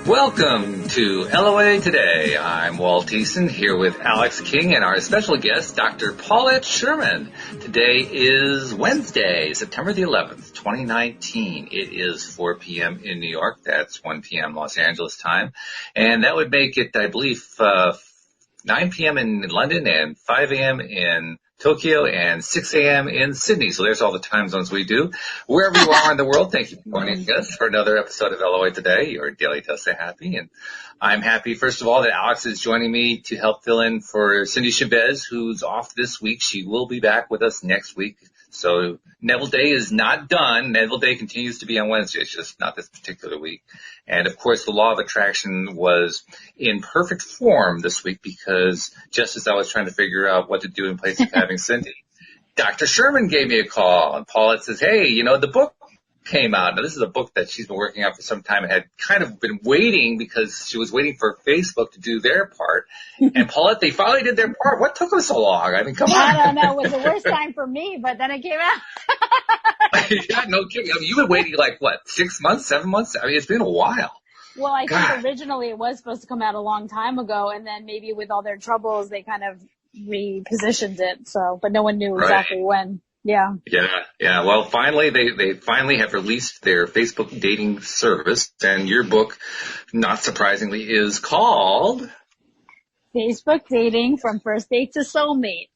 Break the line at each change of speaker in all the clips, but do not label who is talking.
Welcome to LOA Today. I'm Walt Thiessen here with Alex King and our special guest, Dr. Paulette Sherman. Today is Wednesday, September the 11th, 2019. It is 4 p.m. in New York. That's 1 p.m. Los Angeles time. And that would make it, I believe, 9 p.m. in London and 5 a.m. in Tokyo and 6 a.m. in Sydney. So there's all the time zones we do. Wherever you are in the world, thank you for joining us for another episode of LOA Today, your daily dose of happy. And I'm happy, first of all, that Alex is joining me to help fill in for Cindy Chavez, who's off this week. She will be back with us next week. So Neville Day is not done. Neville Day continues to be on Wednesday. It's just not this particular week. And, of course, the law of attraction was in perfect form this week because just as I was trying to figure out what to do in place of having Cindy, Dr. Sherman gave me a call. And Paulette says, hey, you know, the book came out. Now, this is a book that she's been working on for some time and had kind of been waiting because she was waiting for Facebook to do their part. And Paulette, they finally did their part. What took them so long? I mean, come on.
I don't know. It was the worst time for me, but then it came out.
Yeah, no kidding. I mean, you've been waiting like, what, 6 months, 7 months? I mean, it's been a while.
Well, I think originally it was supposed to come out a long time ago, and then maybe with all their troubles, they kind of repositioned it. So, but no one knew exactly when. Yeah. Yeah. Well, finally, they finally have released their Facebook dating service, and your book, not surprisingly, is called Facebook Dating from First Date to Soulmate.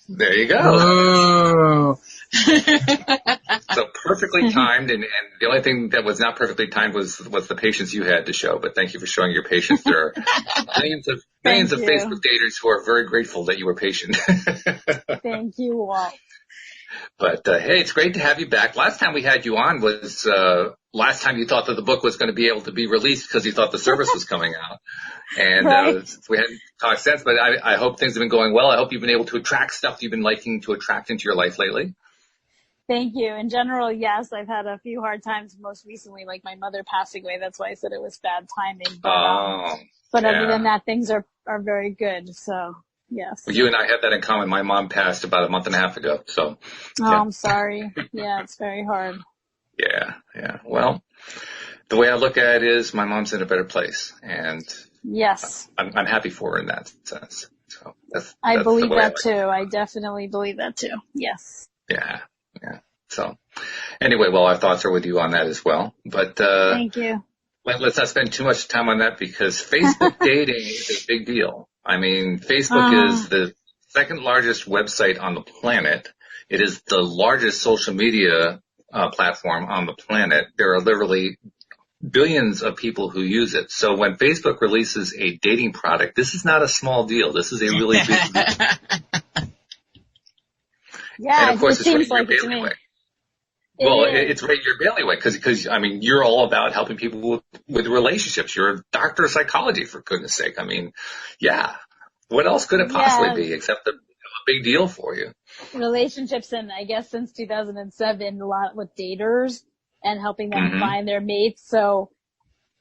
There you go.
Oh.
So perfectly timed, and the only thing that was not perfectly timed was the patience you had to show. But thank you for showing your patience. There are millions of Facebook daters who are very grateful that you were patient.
Thank you, Walt.
But, hey, it's great to have you back. Last time we had you on was last time you thought that the book was going to be able to be released because you thought the service was coming out. And we hadn't talked since, but I hope things have been going well. I hope you've been able to attract stuff you've been liking to attract into your life lately.
Thank you. In general, yes, I've had a few hard times most recently, like my mother passing away. That's why I said it was bad timing. But other than that, things are very good. So. Yes.
Well, you and I have that in common. My mom passed about a month and a half ago. So.
I'm sorry. Yeah, it's very hard.
Yeah. Well, the way I look at it is my mom's in a better place, and
yes,
I'm happy for her in that sense. So
I believe that too. I definitely believe that too. Yes.
Yeah. So anyway, well, our thoughts are with you on that as well. But
thank you.
Let's not spend too much time on that because Facebook dating is a big deal. I mean, Facebook is the second largest website on the planet. It is the largest social media platform on the planet. There are literally billions of people who use it. So when Facebook releases a dating product, this is not a small deal. This is a really big deal.
Yeah,
and of course,
it seems like it to me.
Well, it's right your bailiwick because I mean, you're all about helping people with relationships. You're a doctor of psychology, for goodness sake. I mean, yeah. What else could it possibly be except a big deal for you?
Relationships, and I guess since 2007, a lot with daters and helping them find their mates. So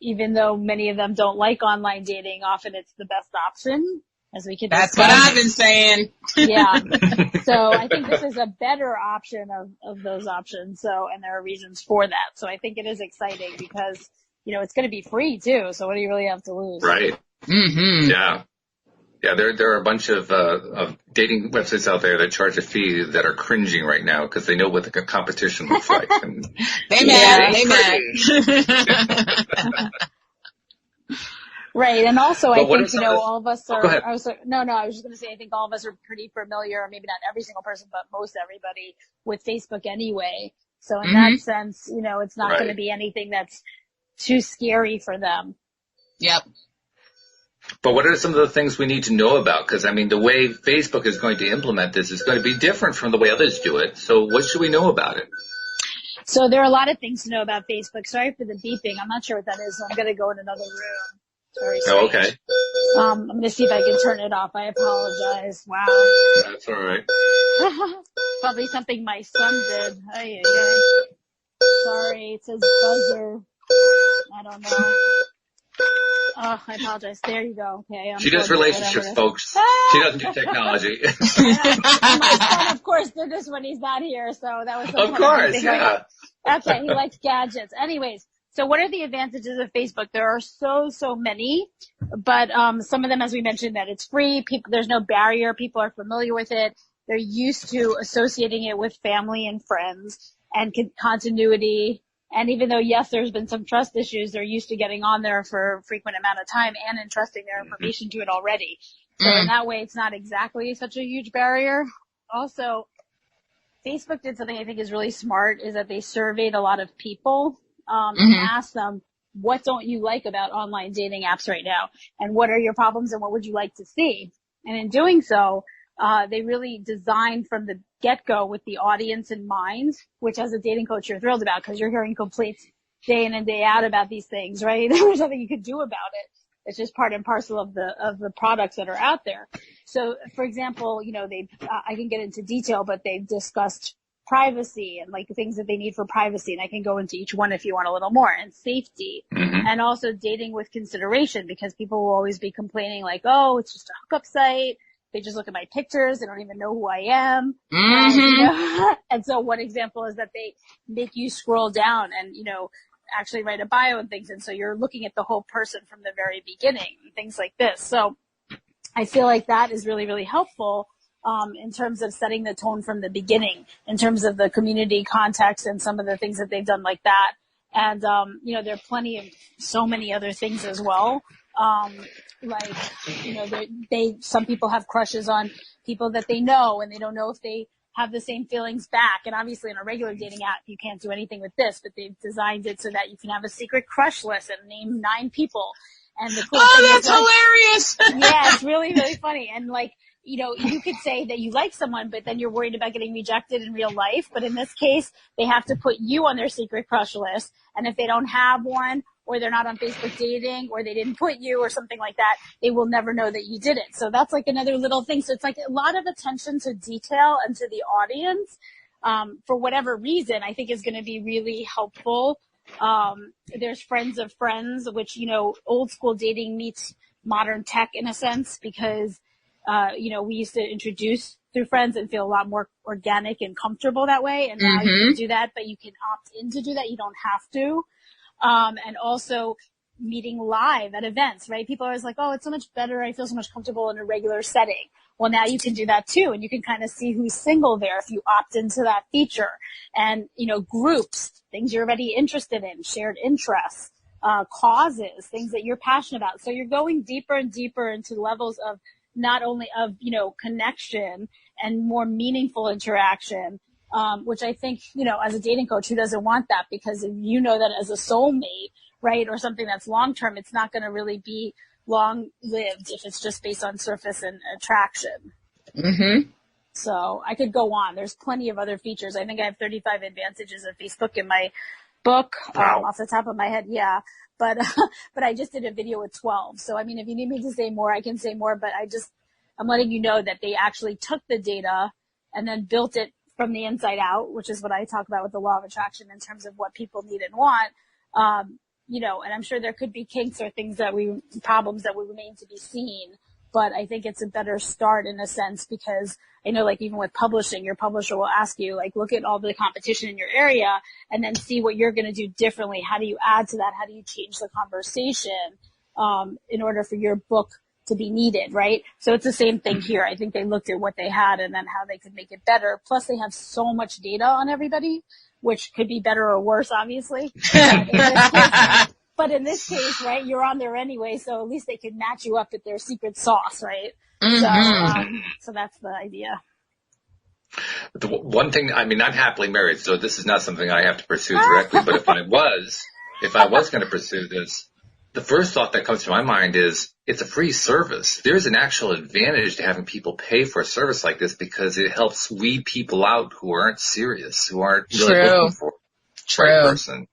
even though many of them don't like online dating, often it's the best option. As we could
That's what I've been saying.
Yeah. So I think this is a better option of those options. So, and there are reasons for that. So I think it is exciting because, you know, it's going to be free too. So what do you really have to lose?
Right. Mm-hmm. Yeah. Yeah. There are a bunch of dating websites out there that charge a fee that are cringing right now because they know what the competition looks like. And
They mad.
Right, and also I think, you know, all of us are,
go ahead.
I was just going to say, I think all of us are pretty familiar, maybe not every single person, but most everybody with Facebook anyway. So in that sense, you know, it's not going to be anything that's too scary for them.
Yep.
But what are some of the things we need to know about? Because, I mean, the way Facebook is going to implement this is going to be different from the way others do it. So what should we know about it?
So there are a lot of things to know about Facebook. Sorry for the beeping. I'm not sure what that is, so I'm going to go in another room.
Oh, okay.
I'm going to see if I can turn it off. I apologize. Wow.
That's all right.
Probably something my son did. Sorry, it says buzzer. I don't know. Oh, I apologize. There you go. Okay.
She does relationships, folks. She doesn't do technology.
My son, of course, did this when he's not here, so that was so
Of course, yeah.
Okay, he likes gadgets. Anyways, So what are the advantages of Facebook? There are so many, but some of them, as we mentioned, that it's free. There's no barrier. People are familiar with it. They're used to associating it with family and friends and continuity. And even though, yes, there's been some trust issues, they're used to getting on there for a frequent amount of time and entrusting their information to it already. So in that way, it's not exactly such a huge barrier. Also, Facebook did something I think is really smart, is that they surveyed a lot of people and asked them, what don't you like about online dating apps right now? And what are your problems and what would you like to see? And in doing so, they really designed from the get-go with the audience in mind, which as a dating coach you're thrilled about because you're hearing complaints day in and day out about these things, right? There's nothing you could do about it. It's just part and parcel of the products that are out there. So, for example, you know, I can get into detail, but they've discussed privacy and like the things that they need for privacy. And I can go into each one if you want a little more, and safety and also dating with consideration, because people will always be complaining like, oh, it's just a hookup site. They just look at my pictures. They don't even know who I am. And, you know, and so one example is that they make you scroll down and, you know, actually write a bio and things. And so you're looking at the whole person from the very beginning, things like this. So I feel like that is really, really helpful, in terms of setting the tone from the beginning, in terms of the community context and some of the things that they've done like that. And, you know, there are plenty of so many other things as well. Like, you know, some people have crushes on people that they know and they don't know if they have the same feelings back. And obviously in a regular dating app, you can't do anything with this, but they've designed it so that you can have a secret crush list and name 9 people. And the cool thing
that's
is,
hilarious.
yeah, it's really, really funny. And like, you know, you could say that you like someone, but then you're worried about getting rejected in real life. But in this case, they have to put you on their secret crush list. And if they don't have one, or they're not on Facebook dating, or they didn't put you or something like that, they will never know that you did it. So that's like another little thing. So it's like a lot of attention to detail and to the audience, for whatever reason, I think is going to be really helpful. There's friends of friends, which, you know, old school dating meets modern tech in a sense, because, you know, we used to introduce through friends and feel a lot more organic and comfortable that way. And now you can do that, but you can opt in to do that. You don't have to. And also meeting live at events, right? People are always like, oh, it's so much better. I feel so much comfortable in a regular setting. Well, now you can do that too. And you can kind of see who's single there if you opt into that feature. And, you know, groups, things you're already interested in, shared interests, causes, things that you're passionate about. So you're going deeper and deeper into levels of not only of, you know, connection and more meaningful interaction, which I think, you know, as a dating coach, who doesn't want that? Because if you know that as a soulmate, right, or something that's long-term, it's not going to really be long-lived if it's just based on surface and attraction. So I could go on. There's plenty of other features. I think I have 35 advantages of Facebook in my book, off the top of my head. Yeah. But I just did a video with 12. So, I mean, if you need me to say more, I can say more, but I'm letting you know that they actually took the data and then built it from the inside out, which is what I talk about with the law of attraction in terms of what people need and want. You know, and I'm sure there could be kinks or problems that would remain to be seen. But I think it's a better start in a sense, because I know, like, even with publishing, your publisher will ask you, like, look at all the competition in your area and then see what you're going to do differently. How do you add to that? How do you change the conversation, in order for your book to be needed, right? So it's the same thing here. I think they looked at what they had and then how they could make it better. Plus they have so much data on everybody, which could be better or worse, obviously. But in this case, right, you're on there anyway, so at least they can match you up with their secret sauce, right? So that's the idea.
The one thing, I mean, I'm happily married, so this is not something I have to pursue directly, but if I was going to pursue this, the first thought that comes to my mind is it's a free service. There's an actual advantage to having people pay for a service like this, because it helps weed people out who aren't serious, who aren't really looking for the right person. I'm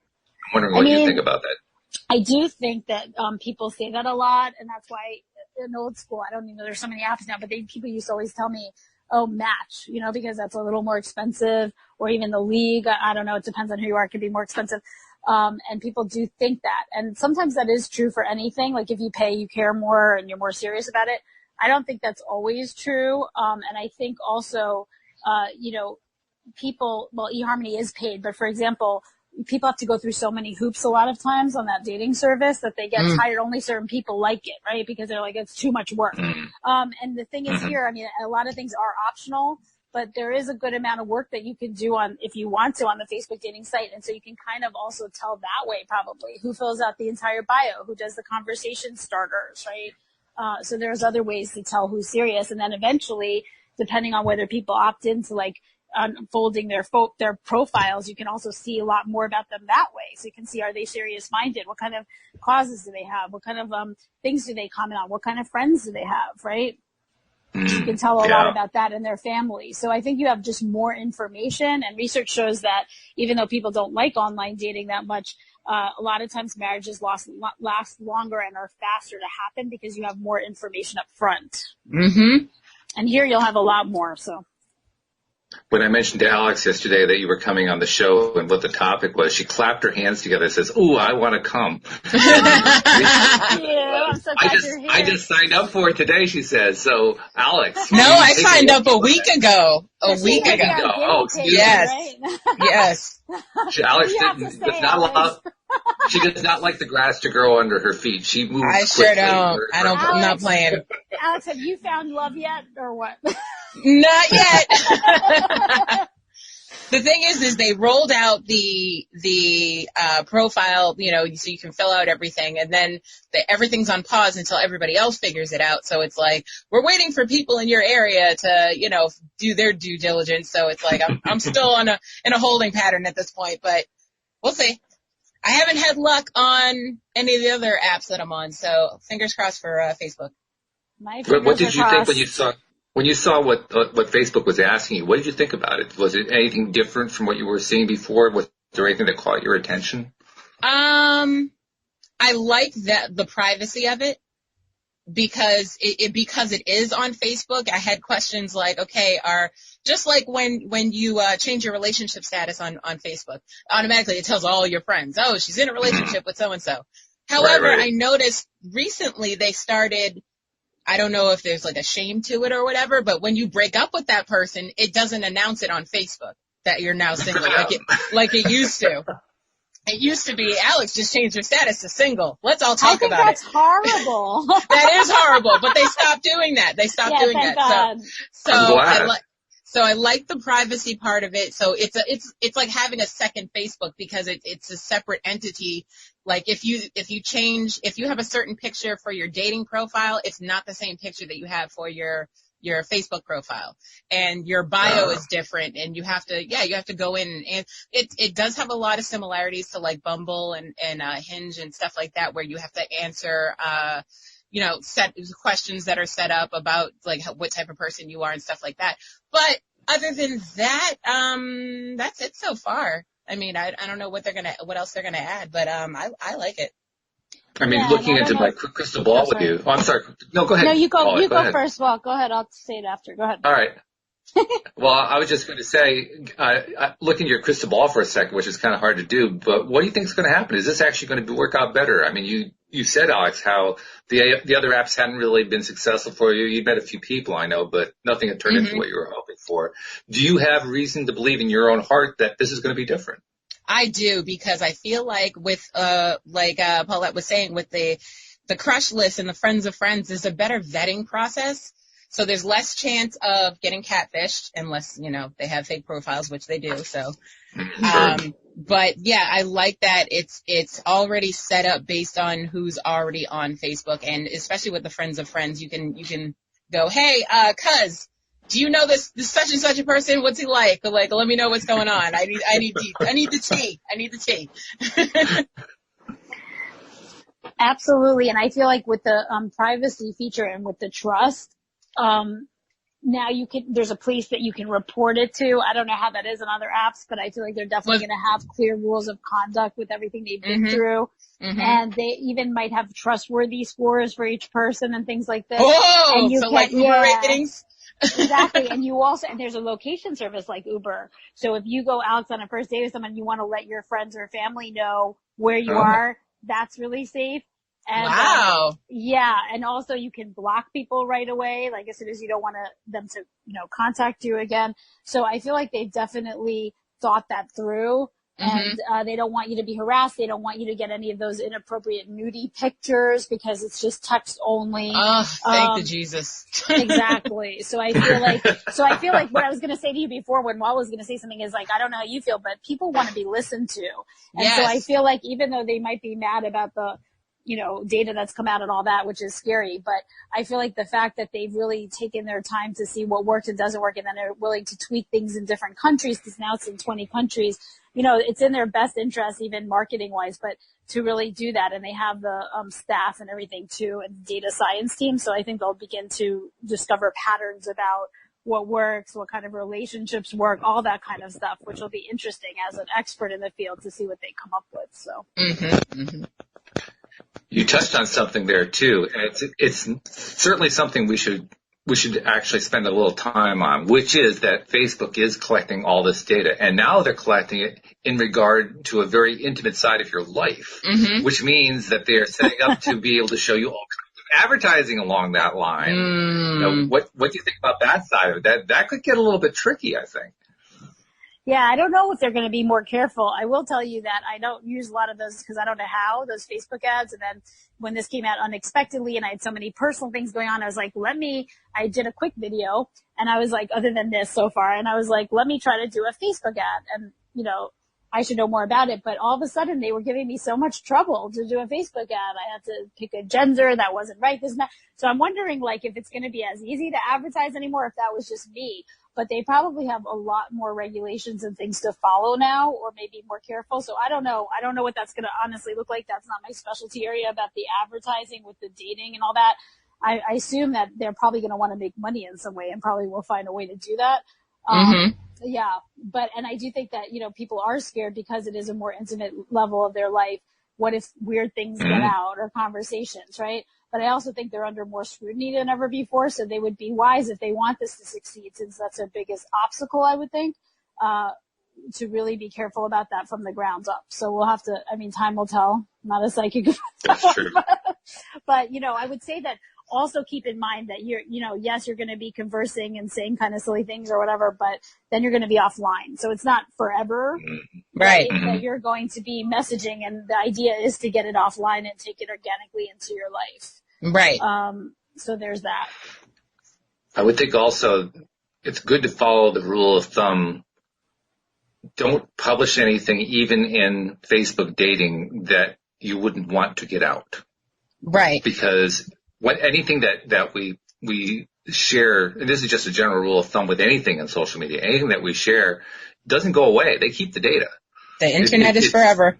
wondering what you think about that.
I do think that people say that a lot, and that's why in old school, I don't even know, there's so many apps now, but people used to always tell me, oh, Match, you know, because that's a little more expensive, or even the League. I don't know. It depends on who you are. It could be more expensive. And people do think that. And sometimes that is true for anything. Like if you pay, you care more and you're more serious about it. I don't think that's always true. And I think also, you know, eHarmony is paid, but for example, people have to go through so many hoops a lot of times on that dating service that they get tired. Only certain people like it, right? Because they're like, it's too much work. And the thing is here, I mean, a lot of things are optional, but there is a good amount of work that you can do if you want to, on the Facebook dating site. And so you can kind of also tell that way, probably, who fills out the entire bio, who does the conversation starters, right? So there's other ways to tell who's serious. And then eventually, depending on whether people opt into like unfolding their profiles, you can also see a lot more about them that way. So you can see, are they serious minded? What kind of causes do they have? What kind of things do they comment on? What kind of friends do they have, right? You can tell a lot about that in their family. So I think you have just more information, and research shows that even though people don't like online dating that much, a lot of times marriages last longer and are faster to happen because you have more information up front. Mm-hmm. And here you'll have a lot more, so.
When I mentioned to Alex yesterday that you were coming on the show and what the topic was, she clapped her hands together and says, "Ooh, I want to come."
Yeah, I'm so glad you're here.
I just signed up for it today, she says. So, Alex.
No, I signed up a week ago.
Oh,
yes.
Right?
Yes.
Alex she does not like the grass to grow under her feet. She moves
I
quickly.
Sure don't. I'm not playing.
Alex, have you found love yet, or what?
Not yet. The thing is they rolled out the profile, so you can fill out everything, and then everything's on pause until everybody else figures it out. So it's like, we're waiting for people in your area to, do their due diligence. So it's like, I'm still in a holding pattern at this point, but we'll see. I haven't had luck on any of the other apps that I'm on, so fingers crossed for Facebook.
What did you think when you saw what Facebook was asking you? What did you think about it? Was it anything different from what you were seeing before? Was there anything that caught your attention?
I like the privacy of it. Because it is on Facebook. I had questions like, okay, just like when you change your relationship status on Facebook, automatically it tells all your friends, oh, she's in a relationship with so and so. However, right. I noticed recently they started, I don't know if there's like a shame to it or whatever, but when you break up with that person, it doesn't announce it on Facebook that you're now single like it used to. It used to be, Alex just changed her status to single. Let's all talk about it.
That's horrible.
That is horrible, but they stopped doing that.
God.
So I like the privacy part of it. So it's like having a second Facebook because it's a separate entity. Like if you have a certain picture for your dating profile, it's not the same picture that you have for your Facebook profile, and your bio is different, and you have to go in, and it does have a lot of similarities to like Bumble and Hinge and stuff like that, where you have to answer, set questions that are set up about like what type of person you are and stuff like that. But other than that, that's it so far. I mean, I don't know what else they're gonna add, but I like it.
I mean, looking into my crystal ball with you. Oh, I'm sorry. No, go ahead.
No, you go.
Paul,
you go first. Well, go ahead. I'll say it after. Go ahead.
All right. Well, I was just going to say, look into your crystal ball for a second, which is kind of hard to do. But what do you think is going to happen? Is this actually going to work out better? I mean, you said, Alex, how the other apps hadn't really been successful for you. You met a few people, I know, but nothing had turned into what you were hoping for. Do you have reason to believe in your own heart that this is going to be different?
I do, because I feel like with, Paulette was saying, with the crush list and the friends of friends, there's a better vetting process. So there's less chance of getting catfished unless, they have fake profiles, which they do. So, but yeah, I like that it's already set up based on who's already on Facebook. And especially with the friends of friends, you can go, hey, cuz, do you know this such and such a person? What's he like? Like, let me know what's going on. I need the tea.
Absolutely. And I feel like with the privacy feature and with the trust, now there's a place that you can report it to. I don't know how that is in other apps, but I feel like they're definitely going to have clear rules of conduct with everything they've been through. Mm-hmm. And they even might have trustworthy scores for each person and things like this.
Oh, and so like Uber ratings?
Exactly. And there's a location service like Uber. So if you go, Alex, on a first date with someone, you want to let your friends or family know where you are, that's really safe. And,
wow.
And also you can block people right away, like as soon as you don't want them to, contact you again. So I feel like they definitely thought that through. And they don't want you to be harassed. They don't want you to get any of those inappropriate nudie pictures because it's just text only.
Oh, thank the Jesus.
Exactly. So I feel like what I was going to say to you before when Walt was going to say something is like, I don't know how you feel, but people want to be listened to. And so I feel like even though they might be mad about the, data that's come out and all that, which is scary, but I feel like the fact that they've really taken their time to see what works and doesn't work, and then they're willing to tweak things in different countries, because now it's in 20 countries, it's in their best interest, even marketing wise, but to really do that. And they have the staff and everything too, and data science team. So I think they'll begin to discover patterns about what works, what kind of relationships work, all that kind of stuff, which will be interesting as an expert in the field to see what they come up with. So.
You touched on something there too, and it's certainly something we should actually spend a little time on, which is that Facebook is collecting all this data, and now they're collecting it in regard to a very intimate side of your life, which means that they are setting up to be able to show you all kinds of advertising along that line. What do you think about that side of it? That could get a little bit tricky, I think.
Yeah, I don't know if they're going to be more careful. I will tell you that I don't use a lot of those because I don't know how, those Facebook ads. And then when this came out unexpectedly and I had so many personal things going on, I was like, I did a quick video and I was like, other than this so far, and I was like, let me try to do a Facebook ad. And, I should know more about it. But all of a sudden they were giving me so much trouble to do a Facebook ad. I had to pick a gender that wasn't right, this and that. So I'm wondering if it's going to be as easy to advertise anymore, if that was just me. But they probably have a lot more regulations and things to follow now, or maybe more careful. So I don't know. I don't know what that's going to honestly look like. That's not my specialty area about the advertising with the dating and all that. I assume that they're probably going to want to make money in some way and probably will find a way to do that. Yeah. And I do think that, people are scared because it is a more intimate level of their life. What if weird things get out or conversations, right? But I also think they're under more scrutiny than ever before. So they would be wise if they want this to succeed, since that's their biggest obstacle, I would think, to really be careful about that from the ground up. So we'll have to, time will tell. I'm not a psychic.
That's true.
But, I would say that also keep in mind that yes, you're going to be conversing and saying kind of silly things or whatever, but then you're going to be offline. So it's not forever.
Right.
That you're going to be messaging, and the idea is to get it offline and take it organically into your life.
Right.
So there's that.
I would think also it's good to follow the rule of thumb. Don't publish anything, even in Facebook dating, that you wouldn't want to get out.
Right.
Because anything that we share, and this is just a general rule of thumb with anything in social media, anything that we share doesn't go away. They keep the data.
The internet is forever.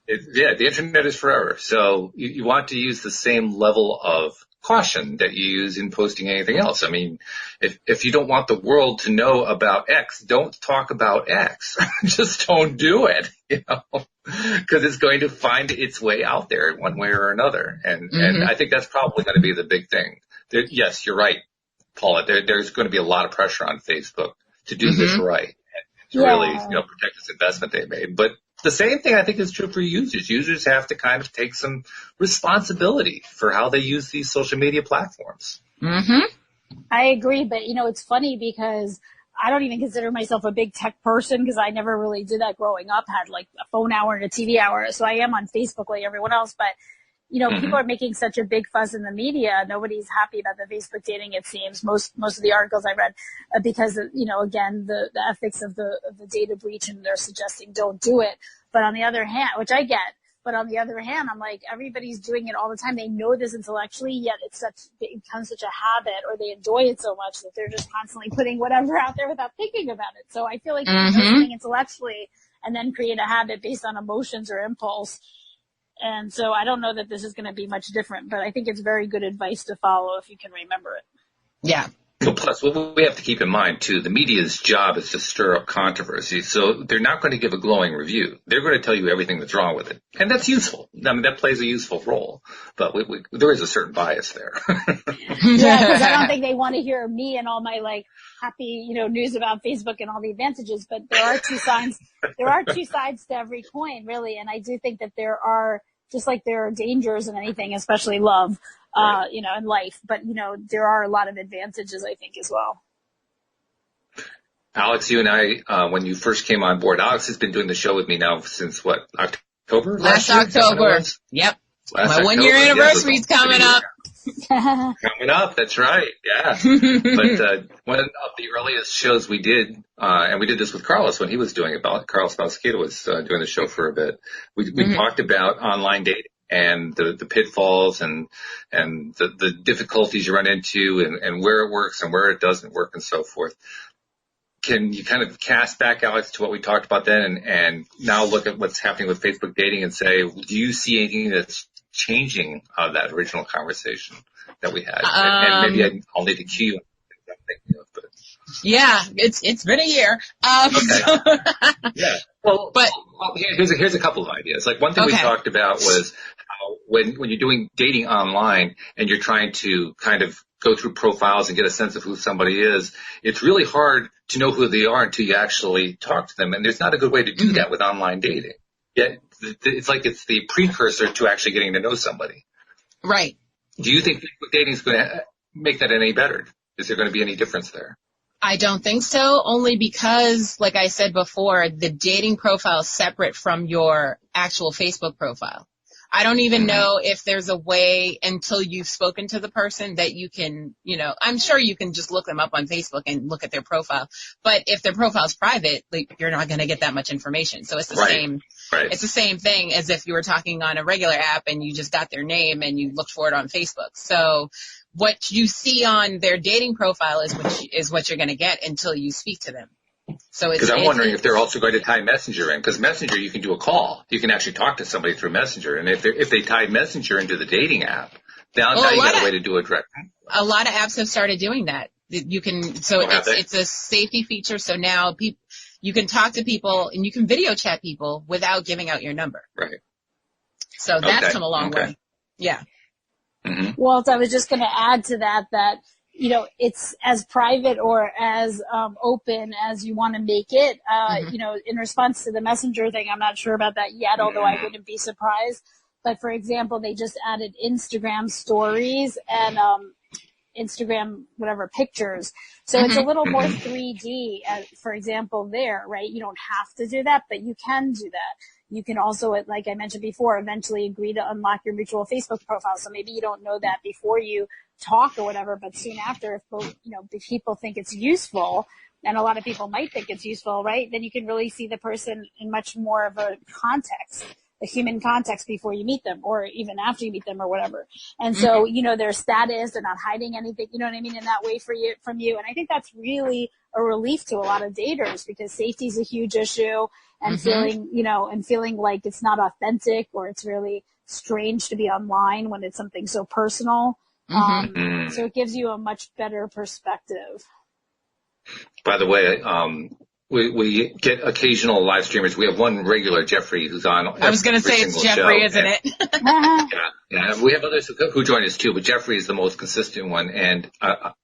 The internet is forever. So you want to use the same level of caution that you use in posting anything else. If you don't want the world to know about X, don't talk about X. Just don't do it, because it's going to find its way out there one way or another. And I think that's probably going to be the big thing. Yes, you're right, Paula. There's going to be a lot of pressure on Facebook to do this right and to really, protect this investment they made. But the same thing I think is true for users. Users have to kind of take some responsibility for how they use these social media platforms.
I agree, but it's funny because I don't even consider myself a big tech person because I never really did that growing up, had like a phone hour and a TV hour. So I am on Facebook like everyone else, but people are making such a big fuss in the media. Nobody's happy about the Facebook dating, it seems. Most of the articles I read, because again, the ethics of the data breach, and they're suggesting don't do it. But on the other hand, which I get, but on the other hand, I'm like, everybody's doing it all the time. They know this intellectually, yet it becomes such a habit, or they enjoy it so much that they're just constantly putting whatever out there without thinking about it. So I feel like you can do something intellectually and then create a habit based on emotions or impulse. And so I don't know that this is going to be much different, but I think it's very good advice to follow if you can remember it.
Yeah.
Well, plus, what we have to keep in mind, too, the media's job is to stir up controversy. So they're not going to give a glowing review. They're going to tell you everything that's wrong with it. And that's useful. That plays a useful role. But there is a certain bias there.
Yeah, because I don't think they want to hear me and all my, happy, news about Facebook and all the advantages. But there are two sides. There are two sides to every coin, really. And I do think that there are, just like there are dangers in anything, especially love. In life, but there are a lot of advantages, I think, as well.
Alex, you and I, when you first came on board, Alex has been doing the show with me now since what, October?
Last October. Yep. My 1 year anniversary is coming up.
Coming up, that's right, yeah. But one of the earliest shows we did, and we did this with Carlos when he was doing it, Carlos Balsequito was doing the show for a bit. We talked about online dating and the pitfalls and the difficulties you run into and where it works and where it doesn't work and so forth. Can you kind of cast back, Alex, to what we talked about then and now look at what's happening with Facebook dating and say, do you see anything that's changing that original conversation that we had? And maybe I'll need to cue you.
Yeah, it's been a year.
Okay. Yeah. Well, here's a couple of ideas. Like one thing we talked about was how when you're doing dating online and you're trying to kind of go through profiles and get a sense of who somebody is, it's really hard to know who they are until you actually talk to them. And there's not a good way to do that with online dating. Yet it's like it's the precursor to actually getting to know somebody.
Right.
Do you think Facebook dating is going to make that any better? Is there going to be any difference there?
I don't think so, only because, like I said before, the dating profile is separate from your actual Facebook profile. I don't even know if there's a way until you've spoken to the person that you can, I'm sure you can just look them up on Facebook and look at their profile. But if their profile's private, like, you're not going to get that much information. So it's the same. Right. It's the same thing as if you were talking on a regular app and you just got their name and you looked for it on Facebook. So what you see on their dating profile is what you're going to get until you speak to them. So
because I'm wondering if they're also going to tie Messenger in, because Messenger you can do a call, you can actually talk to somebody through Messenger, and if they tie Messenger into the dating app, now you got a way to do it direct.
A lot of apps have started doing that. You can it's a safety feature. So now you can talk to people and you can video chat people without giving out your number.
Right.
So that's come a long way. Yeah.
Mm-hmm. Walt, I was just going to add to that it's as private or as open as you want to make it. In response to the Messenger thing, I'm not sure about that yet, although I wouldn't be surprised. But for example, they just added Instagram stories and Instagram pictures. So it's a little more 3D, for example, there, right? You don't have to do that, but you can do that. You can also, like I mentioned before, eventually agree to unlock your mutual Facebook profile. So maybe you don't know that before you talk or whatever, but soon after, if people think it's useful, and a lot of people might think it's useful, right? Then you can really see the person in much more of a context, a human context before you meet them or even after you meet them or whatever. And so, their status, they're not hiding anything, in that way from you. And I think that's really a relief to a lot of daters because safety is a huge issue and feeling like it's not authentic or it's really strange to be online when it's something so personal. So it gives you a much better perspective.
By the way, we get occasional live streamers. We have one regular, Jeffrey, who's on.
I was going to say it's Jeffrey, isn't it?
Yeah. We have others who join us too, but Jeffrey is the most consistent one. And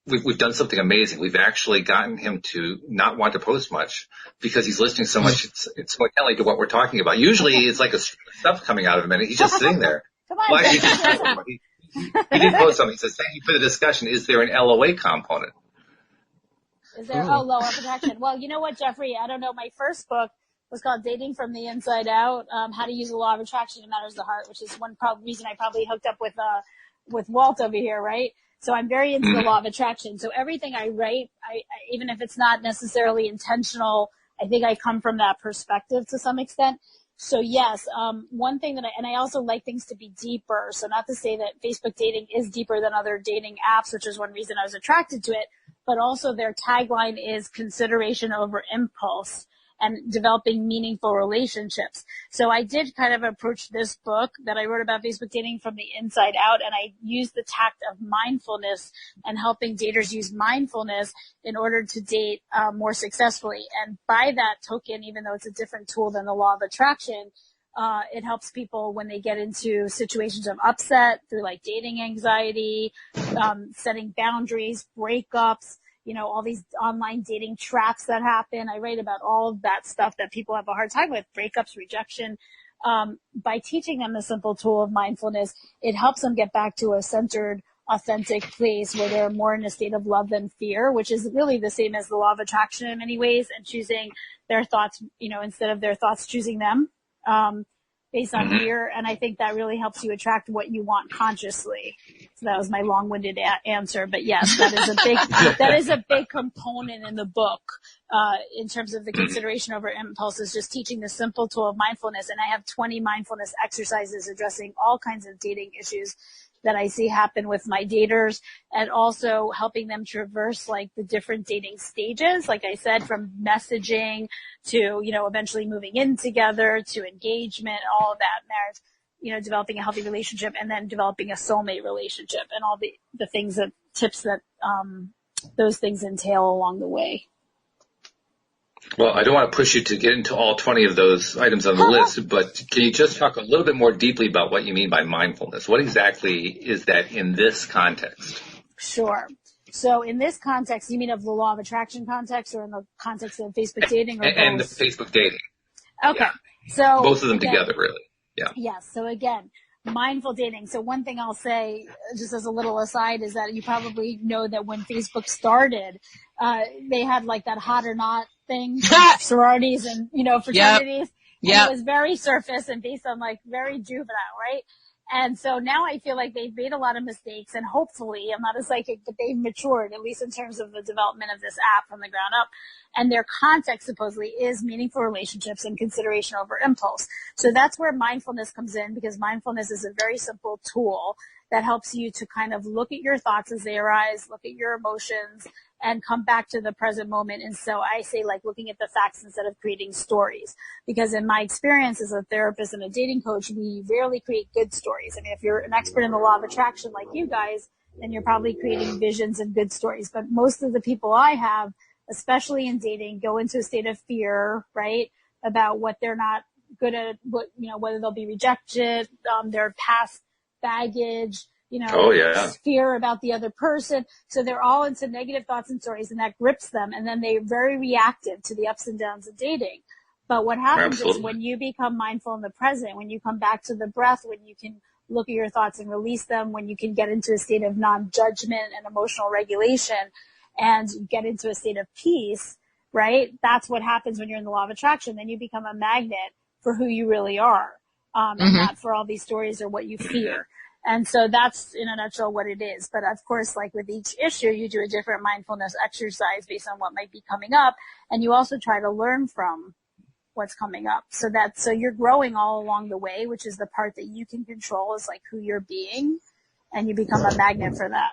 we've done something amazing. We've actually gotten him to not want to post much because he's listening so much. It's so intently to what we're talking about. Usually it's like a stuff coming out of him, and he's just sitting there.
Come on,
he did post something. He says, "Thank you for the discussion. Is there an LOA component?"
Is there law of protection? Well, you know what, Jeffrey? I don't know. My first book was called Dating from the Inside Out, How to Use the Law of Attraction in Matters of the Heart, which is one reason I probably hooked up with Walt over here, right? So I'm very into the law of attraction. So everything I write, I even if it's not necessarily intentional, I think I come from that perspective to some extent. So yes, one thing I also like things to be deeper. So not to say that Facebook dating is deeper than other dating apps, which is one reason I was attracted to it, but also their tagline is consideration over impulse and developing meaningful relationships. So I did kind of approach this book that I wrote about Facebook dating from the inside out, and I used the tact of mindfulness and helping daters use mindfulness in order to date more successfully. And by that token, even though it's a different tool than the law of attraction, it helps people when they get into situations of upset through like dating anxiety, setting boundaries, breakups, all these online dating traps that happen. I write about all of that stuff that people have a hard time with, breakups, rejection. By teaching them the simple tool of mindfulness, it helps them get back to a centered, authentic place where they're more in a state of love than fear, which is really the same as the law of attraction in many ways, and choosing their thoughts, instead of their thoughts choosing them, based on fear. And I think that really helps you attract what you want consciously. So that was my long-winded answer, but yes, that is a big component in the book, in terms of the consideration over impulses, just teaching the simple tool of mindfulness. And I have 20 mindfulness exercises addressing all kinds of dating issues that I see happen with my daters, and also helping them traverse like the different dating stages. Like I said, from messaging to, eventually moving in together to engagement, all of that, marriage, developing a healthy relationship, and then developing a soulmate relationship, and all the things tips that, those things entail along the way.
Well, I don't want to push you to get into all 20 of those items on the list, but can you just talk a little bit more deeply about what you mean by mindfulness? What exactly is that in this context?
Sure. So in this context, you mean of the law of attraction context, or in the context of Facebook dating?
And the Facebook dating.
Okay. Yeah. So
both of them together, really. Yeah.
Yes. So again, mindful dating. So one thing I'll say, just as a little aside, is that you probably know that when Facebook started, they had like that hot or not thing, sororities and, fraternities. Yep. And it was very surface and based on like very juvenile, right? And so now I feel like they've made a lot of mistakes, and hopefully, I'm not a psychic, but they've matured, at least in terms of the development of this app from the ground up. And their context supposedly is meaningful relationships and consideration over impulse. So that's where mindfulness comes in, because mindfulness is a very simple tool that helps you to kind of look at your thoughts as they arise, look at your emotions, and come back to the present moment. And so I say, like, looking at the facts instead of creating stories. Because in my experience as a therapist and a dating coach, we rarely create good stories. I mean, if you're an expert in the law of attraction like you guys, then you're probably creating visions and good stories. But most of the people I have, especially in dating, go into a state of fear, right? About what they're not good at, whether they'll be rejected, their past baggage, fear about the other person. So they're all into negative thoughts and stories, and that grips them. And then they're very reactive to the ups and downs of dating. But what happens is when you become mindful in the present, when you come back to the breath, when you can look at your thoughts and release them, when you can get into a state of non-judgment and emotional regulation and get into a state of peace, right? That's what happens when you're in the law of attraction. Then you become a magnet for who you really are, and not for all these stories or what you fear. And so that's in a nutshell what it is. But of course, like with each issue, you do a different mindfulness exercise based on what might be coming up. And you also try to learn from what's coming up. So you're growing all along the way, which is the part that you can control, is like who you're being, and you become a magnet for that.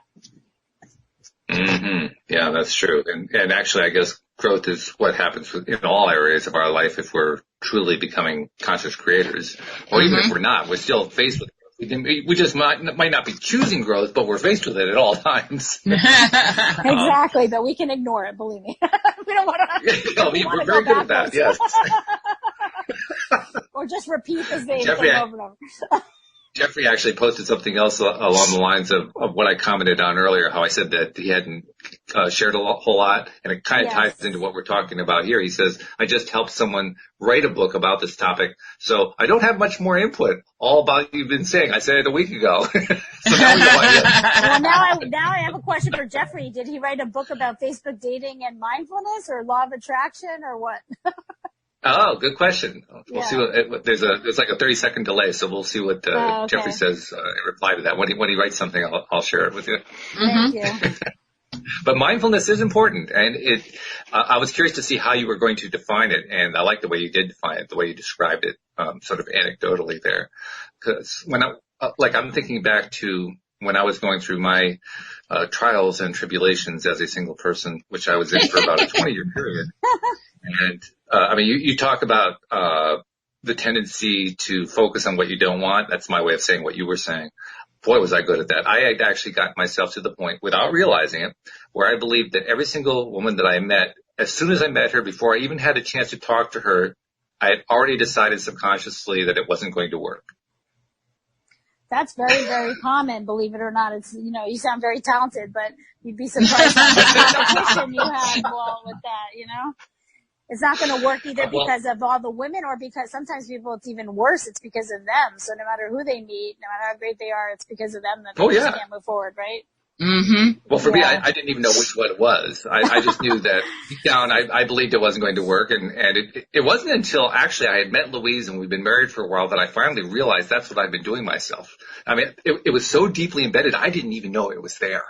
Mm-hmm. Yeah, that's true. And actually, I guess growth is what happens in all areas of our life if we're truly becoming conscious creators. Or even if we're not, we're still faced with growth. We just might not be choosing growth, but we're faced with it at all times.
Exactly, but we can ignore it, believe me. We don't want to.
We're very good at that, yes.
Or just repeat the same thing over and over.
Jeffrey actually posted something else along the lines of what I commented on earlier, how I said that he hadn't shared a whole lot, and it kind of ties into what we're talking about here. He says, I just helped someone write a book about this topic, so I don't have much more input. All about what you've been saying. I said it a week ago. So now we know
Well, now I have a question for Jeffrey. Did he write a book about Facebook dating and mindfulness, or law of attraction, or what?
Oh, good question. We'll see what there's like a 30-second delay, so we'll see what Jeffrey says in reply to that. When he writes something, I'll share it with you.
Thank you.
But mindfulness is important, and I was curious to see how you were going to define it, and I like the way you did define it, the way you described it, sort of anecdotally there. Because I'm thinking back to when I was going through my trials and tribulations as a single person, which I was in for about a 20-year period. And you talk about the tendency to focus on what you don't want. That's my way of saying what you were saying. Boy, was I good at that. I had actually gotten myself to the point, without realizing it, where I believed that every single woman that I met, as soon as I met her, before I even had a chance to talk to her, I had already decided subconsciously that it wasn't going to work.
That's very, very common, believe it or not. It's, you sound very talented, but you'd be surprised how much competition you had with that, it's not going to work either because of all the women or because sometimes people, it's even worse. It's because of them. So no matter who they meet, no matter how great they are, it's because of them that they just can't move forward, right?
Mm-hmm.
Well, for me, I didn't even know which one it was. I just knew that deep down I believed it wasn't going to work. And it wasn't until actually I had met Louise and we've been married for a while that I finally realized that's what I've been doing myself. I mean, it was so deeply embedded, I didn't even know it was there.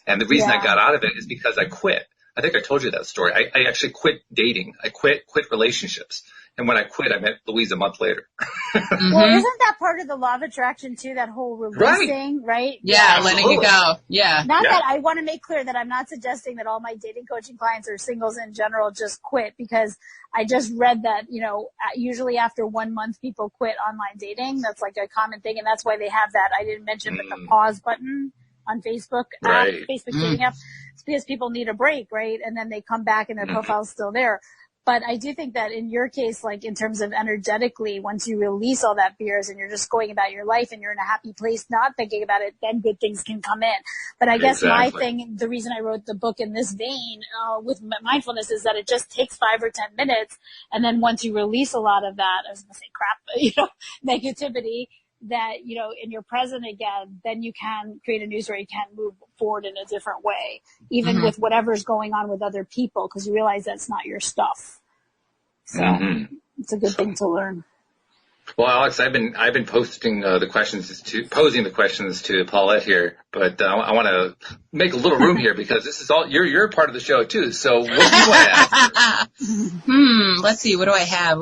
And the reason I got out of it is because I quit. I think I told you that story. I actually quit dating. I quit relationships. And when I quit, I met Louise a month later.
Mm-hmm. Well, isn't that part of the law of attraction too? That whole releasing, right?
Yeah, letting it go. Yeah.
Not that I want to make clear that I'm not suggesting that all my dating coaching clients or singles in general just quit, because I just read that, usually after 1 month people quit online dating. That's like a common thing. And that's why they have that. I didn't mention, but the pause button on Facebook app, Facebook dating app. It's because people need a break, right? And then they come back and their profile's still there. But I do think that in your case, like in terms of energetically, once you release all that fears and you're just going about your life and you're in a happy place, not thinking about it, then good things can come in. But I guess my thing, the reason I wrote the book in this vein with mindfulness is that it just takes 5 or 10 minutes. And then once you release a lot of that, I was going to say crap, negativity, that, and you're present again, then you can create a news where you can move forward in a different way, even with whatever's going on with other people, because you realize that's not your stuff. So it's a good thing to learn.
Well, Alex, I've been posing the questions to Paulette here, but I want to make a little room here because this is all you're part of the show too. So what do you want to ask?
Let's see. What do I have?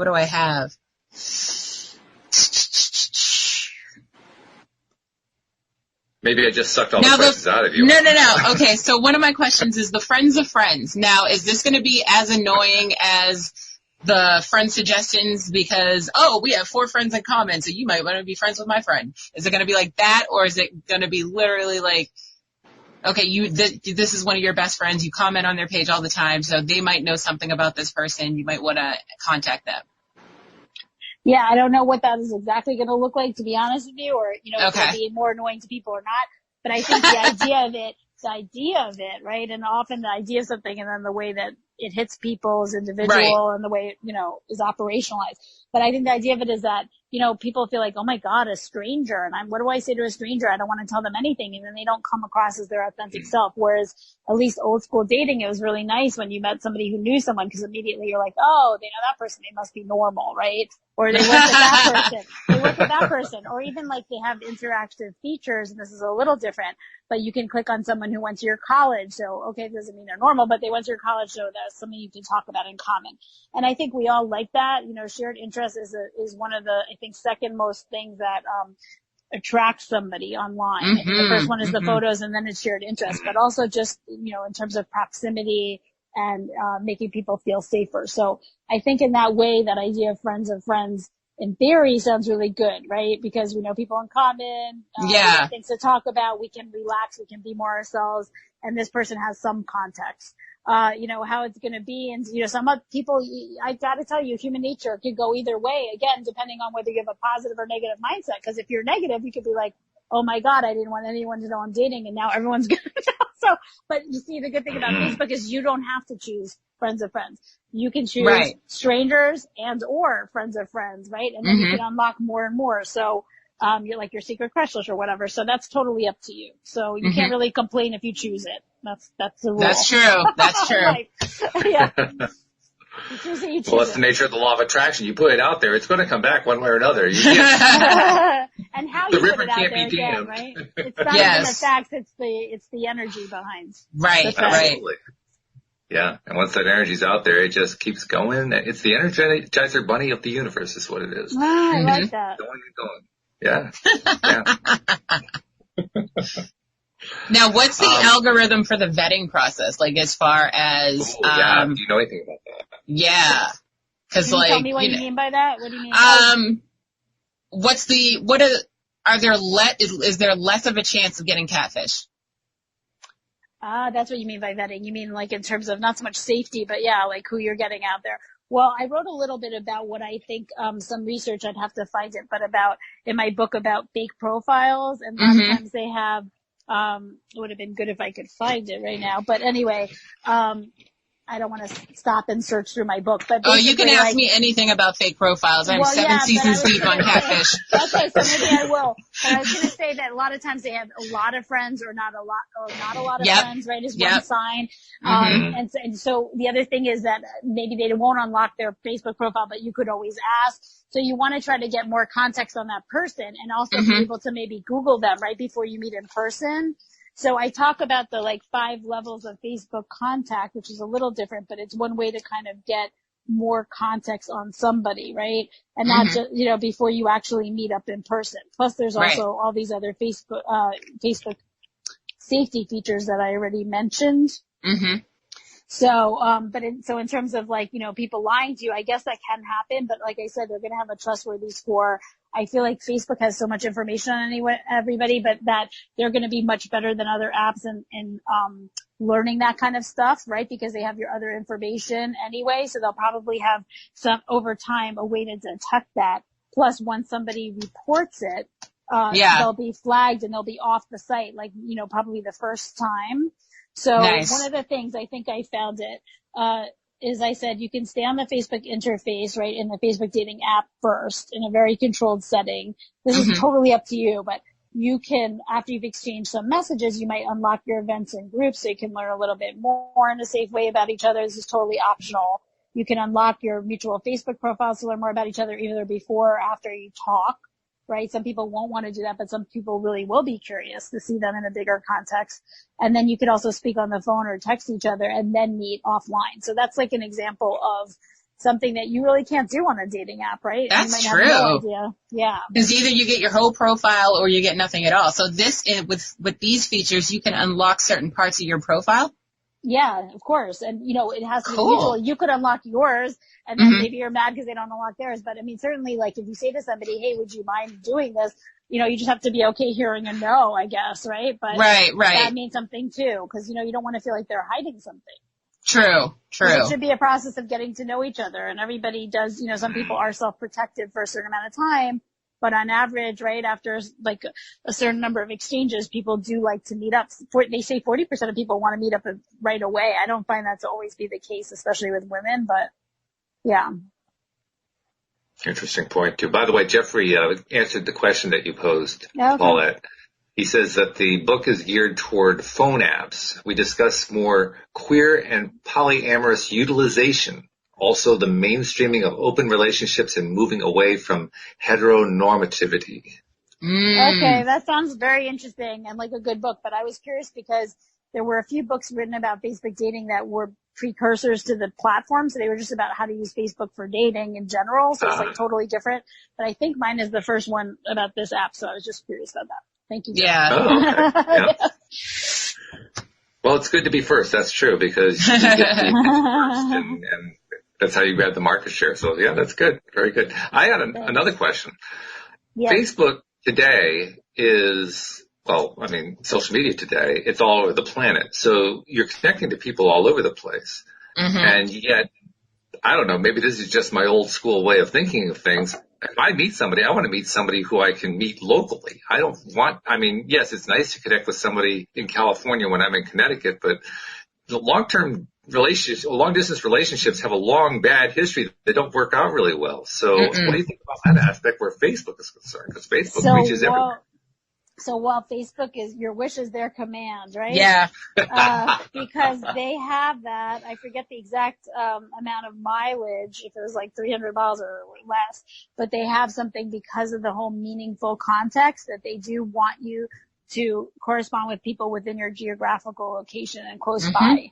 Maybe I just sucked all the questions out of you.
No. Okay, so one of my questions is the friends of friends. Now, is this going to be as annoying as the friend suggestions because, we have 4 friends in common, so you might want to be friends with my friend? Is it going to be like that, or is it going to be literally like, okay, this is one of your best friends, you comment on their page all the time, so they might know something about this person, you might want to contact them?
Yeah, I don't know what that is exactly going to look like, to be honest with you, or, it's going to be more annoying to people or not. But I think the idea of it, right? And often the idea of something and then the way that it hits people as individual and the way, is operationalized. But I think the idea of it is that, people feel like, oh my God, a stranger. And what do I say to a stranger? I don't want to tell them anything. And then they don't come across as their authentic self. Whereas at least old school dating, it was really nice when you met somebody who knew someone, because immediately you're like, oh, they know that person. They must be normal, right? Or they work with that person. They work with that person. Or even like they have interactive features, and this is a little different, but you can click on someone who went to your college. So, okay, it doesn't mean they're normal, but they went to your college, so that's something you can talk about in common. And I think we all like that. Shared interest is one of the, I think, second most things that, attracts somebody online. I think the first one is the photos, and then it's shared interest, but also just, in terms of proximity and, making people feel safer. So I think in that way, that idea of friends of friends, in theory, sounds really good, right? Because we know people in common, we have things to talk about, we can relax, we can be more ourselves, and this person has some context. How it's going to be. And, some people, I got to tell you, human nature could go either way, again, depending on whether you have a positive or negative mindset. Because if you're negative, you could be like, oh my God, I didn't want anyone to know I'm dating, and now everyone's going to know. So, but you see, the good thing about Facebook is you don't have to choose friends of friends. You can choose strangers and or friends of friends, right? And then you can unlock more and more. So, you're like your secret crush list or whatever. So that's totally up to you. So you can't really complain if you choose it. That's the rule.
That's true. That's true.
Yeah.
Well, that's the nature of the law of attraction. You put it out there, it's going to come back one way or another.
And how you put it out there again, right? It's not even the facts, it's the energy behind.
Right.
Absolutely. Yeah. And once that energy's out there, it just keeps going. It's the Energizer bunny of the universe is what it is.
I like that.
Going and going. Yeah.
Now, what's the algorithm for the vetting process? Like, as far as,
do you know anything about that?
Yeah. Cause
Can you tell me what you mean by that? What do you mean? Is there less of a chance of getting catfish? That's what you mean by vetting. You mean like in terms of not so much safety, but like who you're getting out there. Well, I wrote a little bit about what I think, some research, I'd have to find it, but in my book about fake profiles, and sometimes they have, it would have been good if I could find it right now. But anyway, I don't want to stop and search through my book. But
you can ask me anything about fake profiles. I'm 7 seasons deep on Catfish.
Okay, so maybe I will. But I was going to say that a lot of times they have a lot of friends or not a lot of friends, right, is one sign. And so the other thing is that maybe they won't unlock their Facebook profile, but you could always ask. So you want to try to get more context on that person and also be able to maybe Google them right before you meet in person. So I talk about the 5 levels of Facebook contact, which is a little different, but it's one way to kind of get more context on somebody, right? And not just, before you actually meet up in person. Plus there's also all these other Facebook safety features that I already mentioned. So, so in terms of people lying to you, I guess that can happen, but like I said, they're going to have a trustworthy score. I feel like Facebook has so much information on everybody, but that they're going to be much better than other apps in learning that kind of stuff, right? Because they have your other information anyway. So they'll probably have over time, a way to detect that. Plus, once somebody reports it, they'll be flagged and they'll be off the site, probably the first time. So one of the things I think I found is I said you can stay on the Facebook interface, right, in the Facebook dating app first in a very controlled setting. This is totally up to you, but you can, after you've exchanged some messages, you might unlock your events and groups so you can learn a little bit more in a safe way about each other. This is totally optional. You can unlock your mutual Facebook profiles to learn more about each other either before or after you talk. Right? Some people won't want to do that, but some people really will be curious to see them in a bigger context. And then you could also speak on the phone or text each other and then meet offline. So that's an example of something that you really can't do on a dating app, right?
That's
true. Have no idea. Yeah.
Because either you get your whole profile or you get nothing at all. So with these features, you can unlock certain parts of your profile?
Yeah, of course. And, it has to be mutual. You could unlock yours and then maybe you're mad because they don't unlock theirs. But I mean, certainly if you say to somebody, hey, would you mind doing this? You just have to be okay hearing a no, I guess, right? But
right.
That means something too, because, you don't want to feel like they're hiding something.
True.
It should be a process of getting to know each other. And everybody does, some people are self-protective for a certain amount of time. But on average, right, after a certain number of exchanges, people do like to meet up. They say 40% of people want to meet up right away. I don't find that to always be the case, especially with women, but yeah.
Interesting point too. By the way, Jeffrey answered the question that you posed, Paulette. He says that the book is geared toward phone apps. We discuss more queer and polyamorous utilization. Also, the mainstreaming of open relationships and moving away from heteronormativity.
Okay, that sounds very interesting and like a good book. But I was curious because there were a few books written about Facebook dating that were precursors to the platform. So they were just about how to use Facebook for dating in general. So it's totally different. But I think mine is the first one about this app. So I was just curious about that. Thank you.
Yeah.
Okay. Yeah. Well, it's good to be first. That's true because you get to be first and that's how you grab the market share. So yeah, that's good. Very good. I had another question. Yeah. Facebook today is, social media today, it's all over the planet. So you're connecting to people all over the place. And yet, I don't know, maybe this is just my old school way of thinking of things. If I meet somebody, I want to meet somebody who I can meet locally. Yes, it's nice to connect with somebody in California when I'm in Connecticut, but the long distance relationships have a long bad history. They don't work out really well. So what do you think about that aspect where Facebook is concerned? Because Facebook reaches everywhere.
So while Facebook is your wish is their command, right?
Yeah.
Because they have that, I forget the exact amount of mileage, if it was like 300 miles or less, but they have something because of the whole meaningful context that they do want you to correspond with people within your geographical location and close by.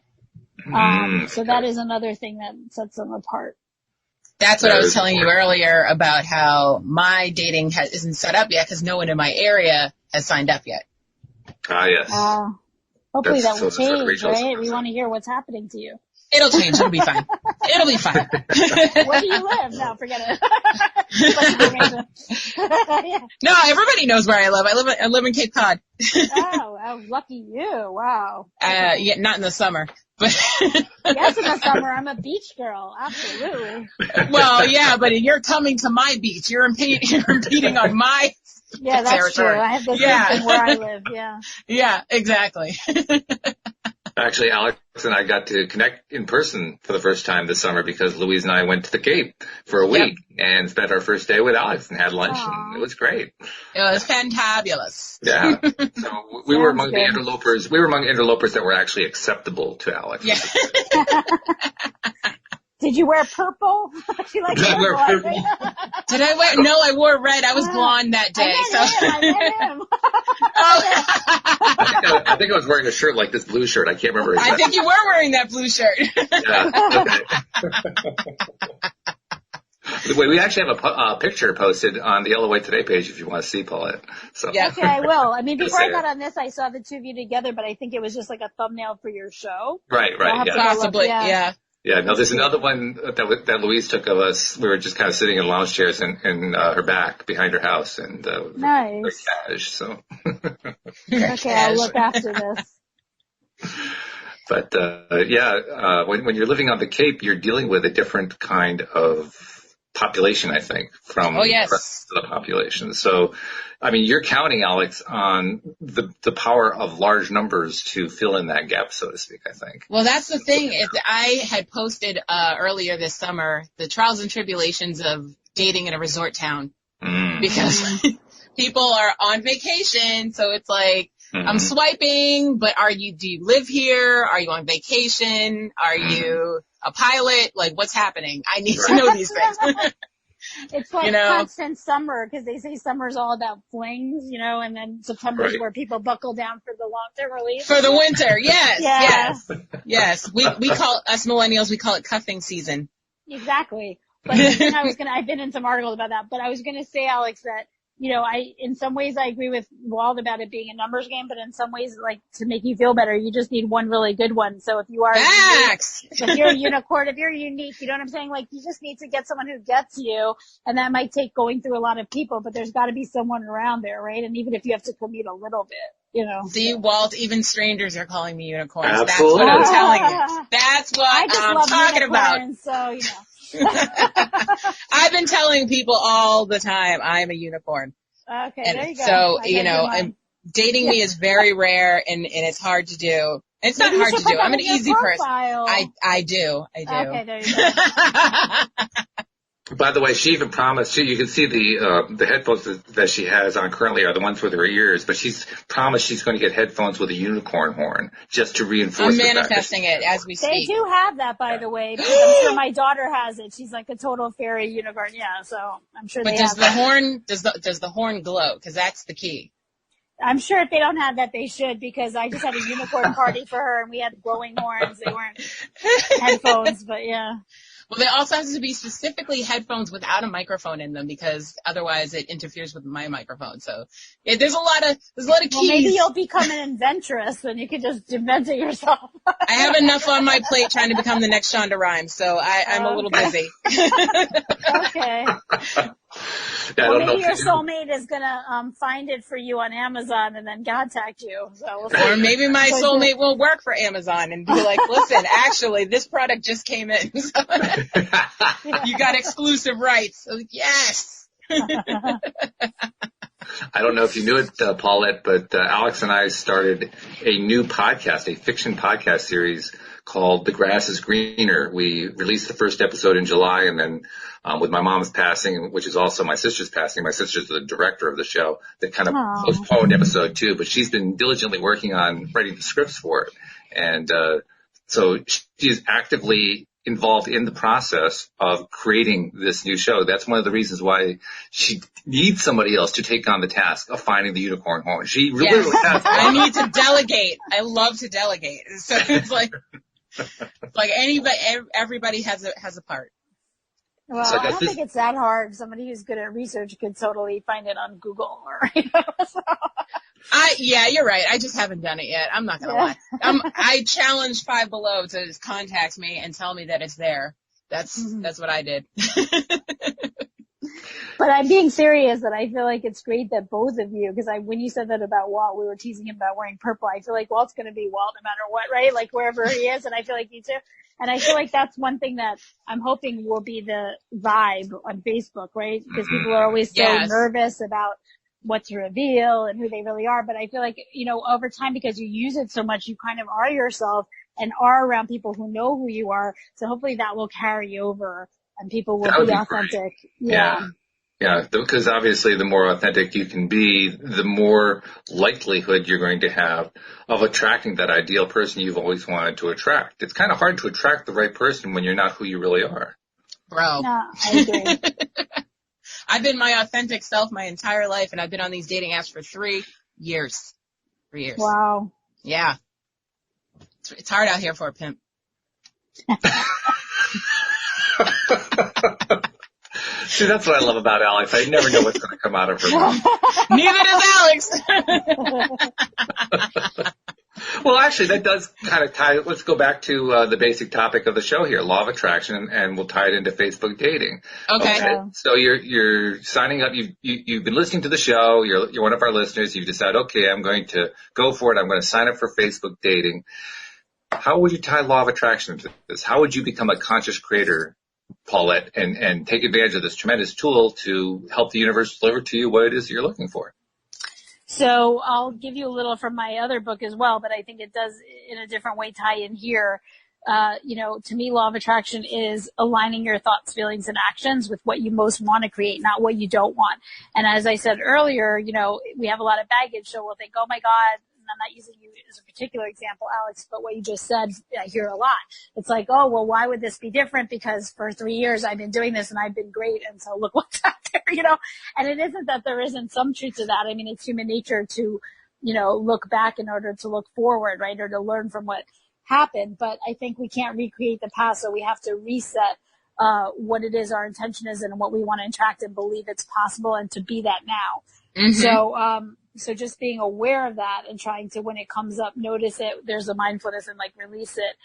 So that is another thing that sets them apart.
That's what I was telling you earlier about how my dating isn't set up yet because no one in my area has signed up yet.
Yes.
Hopefully that will change, right? We want to hear what's happening to you.
It'll change. It'll be fine. It'll be fine.
Where do you live? No, forget it. Yeah.
No, everybody knows where I live. I live in Cape Cod.
Oh, lucky you. Wow.
Yeah, not in the summer. But
yes, in the summer, I'm a beach girl. Absolutely.
Well, yeah, but you're coming to my beach. You're impeding on my
that's
territory.
True. I have the same thing where I live. Yeah.
Yeah, exactly.
Actually, Alex and I got to connect in person for the first time this summer because Louise and I went to the Cape for a week and spent our first day with Alex and had lunch, and it was great.
It was fantabulous.
Yeah. So we were among the interlopers. We were among interlopers that were actually acceptable to Alex.
Yeah.
Did you wear purple? She likes
Did I wear purple?
Did I wear? No, I wore red. I was blonde that day.
I met him.
I think I was wearing a shirt like this blue shirt. I can't remember exactly.
I think you were wearing that blue shirt.
Yeah. Okay. We actually have a picture posted on the LOA Today page if you want to see, Paulette. So.
Yeah.
Okay, I will. I mean, before I got on this, I saw the two of you together, but I think it was just like a thumbnail for your show.
Right. Yeah.
Possibly, yeah.
Yeah, no, there's another one that Louise took of us. We were just kind of sitting in lounge chairs in her back behind her house, and
nice.
Very cash, so.
Okay, I'll look after this.
But when you're living on the Cape, you're dealing with a different kind of population, I think, from the rest of the population. So, I mean, you're counting, Alex, on the power of large numbers to fill in that gap, so to speak, I think.
Well, that's the thing. I had posted earlier this summer the trials and tribulations of dating in a resort town because people are on vacation, so it's like, I'm swiping, but do you live here? Are you on vacation? Are you a pilot? Like, what's happening? I need to know these things.
It's like constant summer, because they say summer's all about flings, and then September's where people buckle down for the long-term release.
For the winter, yes. We call us millennials, we call it cuffing season.
Exactly. But I've been in some articles about that, but I was gonna say, Alex, that in some ways I agree with Walt about it being a numbers game, but in some ways, like, to make you feel better, you just need one really good one. So if you are, if you're a unicorn, if you're unique, you know what I'm saying? Like, you just need to get someone who gets you, and that might take going through a lot of people, but there's gotta be someone around there, right? And even if you have to commute a little bit,
See, Walt, even strangers are calling me unicorns.
Absolutely.
That's what I'm telling you. That's what I'm talking about.
So,
I've been telling people all the time I'm a unicorn.
Okay, there you go.
So, dating me is very rare and it's hard to do. It's not hard to do. I'm an easy person. I do.
Okay, there you go.
By the way, she even promised, you can see the headphones that she has on currently are the ones with her ears, but she's promised she's going to get headphones with a unicorn horn just to reinforce
I'm manifesting it as we speak.
They do have that, by the way, because I'm sure my daughter has it. She's like a total fairy unicorn, so I'm sure they have
that. But does the horn glow? Because that's the key.
I'm sure if they don't have that, they should, because I just had a unicorn party for her and we had glowing horns. They weren't headphones, but yeah.
Well, they also have to be specifically headphones without a microphone in them, because otherwise it interferes with my microphone. So there's a lot of keys.
Well, maybe you'll become an inventress and you can just invent it yourself.
I have enough on my plate trying to become the next Shonda Rhimes, so I'm a little busy.
Okay. Well, maybe your soulmate is gonna find it for you on Amazon and then contact you. So we'll see.
Or maybe my soulmate will work for Amazon and be like, "Listen, actually, this product just came in. So you got exclusive rights." So, yes.
I don't know if you knew it, Paulette, but Alex and I started a new podcast, a fiction podcast series called The Grass is Greener. We released the first episode in July, and then with my mom's passing, which is also my sister's passing, my sister's the director of the show, that kind of postponed episode 2, but she's been diligently working on writing the scripts for it. And so she's actively involved in the process of creating this new show. That's one of the reasons why she needs somebody else to take on the task of finding the unicorn horn. She really has.
I need to delegate. I love to delegate. So it's like everybody has a part.
Well, so I don't think it's that hard. Somebody who's good at research could totally find it on Google.
Yeah, you're right. I just haven't done it yet. I'm not gonna lie. I challenged Five Below to contact me and tell me that it's there. That's what I did.
But I'm being serious that I feel like it's great that both of you, because when you said that about Walt, we were teasing him about wearing purple. I feel like Walt's going to be Walt no matter what, right? Like wherever he is, and I feel like you too. And I feel like that's one thing that I'm hoping will be the vibe on Facebook, right? Because people are always so nervous about what to reveal and who they really are. But I feel like, over time, because you use it so much, you kind of are yourself and are around people who know who you are. So hopefully that will carry over and people will be authentic.
Yeah. Yeah, because obviously the more authentic you can be, the more likelihood you're going to have of attracting that ideal person you've always wanted to attract. It's kind of hard to attract the right person when you're not who you really are.
Bro.
No, I agree.
I've been my authentic self my entire life, and I've been on these dating apps for 3 years. 3 years.
Wow.
Yeah. It's hard out here for a pimp.
See, that's what I love about Alex. I never know what's going to come out of her mouth.
Neither does Alex.
Well, actually, that does kind of tie. Let's go back to the basic topic of the show here, law of attraction, and we'll tie it into Facebook dating.
Okay.
So you're signing up. You've been listening to the show. You're one of our listeners. You've decided, okay, I'm going to go for it. I'm going to sign up for Facebook dating. How would you tie law of attraction to this? How would you become a conscious creator, Paulette, and take advantage of this tremendous tool to help the universe deliver to you what it is that you're looking for?
So I'll give you a little from my other book as well, but I think it does in a different way tie in here. To me, law of attraction is aligning your thoughts, feelings, and actions with what you most want to create, not what you don't want. And as I said earlier, we have a lot of baggage, so we'll think, oh my God, and I'm not using you as a particular example, Alex, but what you just said, I hear a lot. It's like, oh, well, why would this be different? Because for 3 years I've been doing this and I've been great, and so look what's out there, And it isn't that there isn't some truth to that. I mean, it's human nature to, look back in order to look forward, right, or to learn from what happened. But I think we can't recreate the past, so we have to reset what it is our intention is and what we want to attract and believe it's possible and to be that now. Mm-hmm. So just being aware of that and trying to, when it comes up, notice it, there's a mindfulness and release it,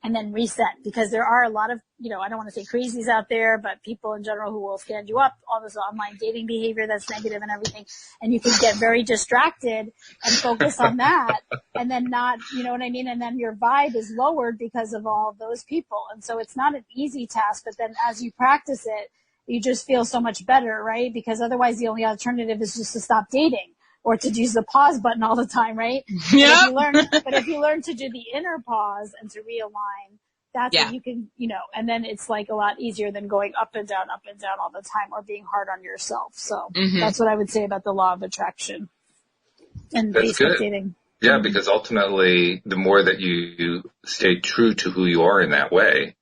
and then reset, because there are a lot of, I don't want to say crazies out there, but people in general who will stand you up, all this online dating behavior that's negative and everything. And you can get very distracted and focus on that and then not, you know what I mean? And then your vibe is lowered because of all of those people. And so it's not an easy task, but then as you practice it, you just feel so much better, right? Because otherwise the only alternative is just to stop dating or to use the pause button all the time, right?
Yeah.
But if you learn to do the inner pause and to realign, that's what you can, and then it's a lot easier than going up and down all the time or being hard on yourself. So that's what I would say about the law of attraction and Facebook dating.
Yeah, because ultimately the more that you stay true to who you are in that way,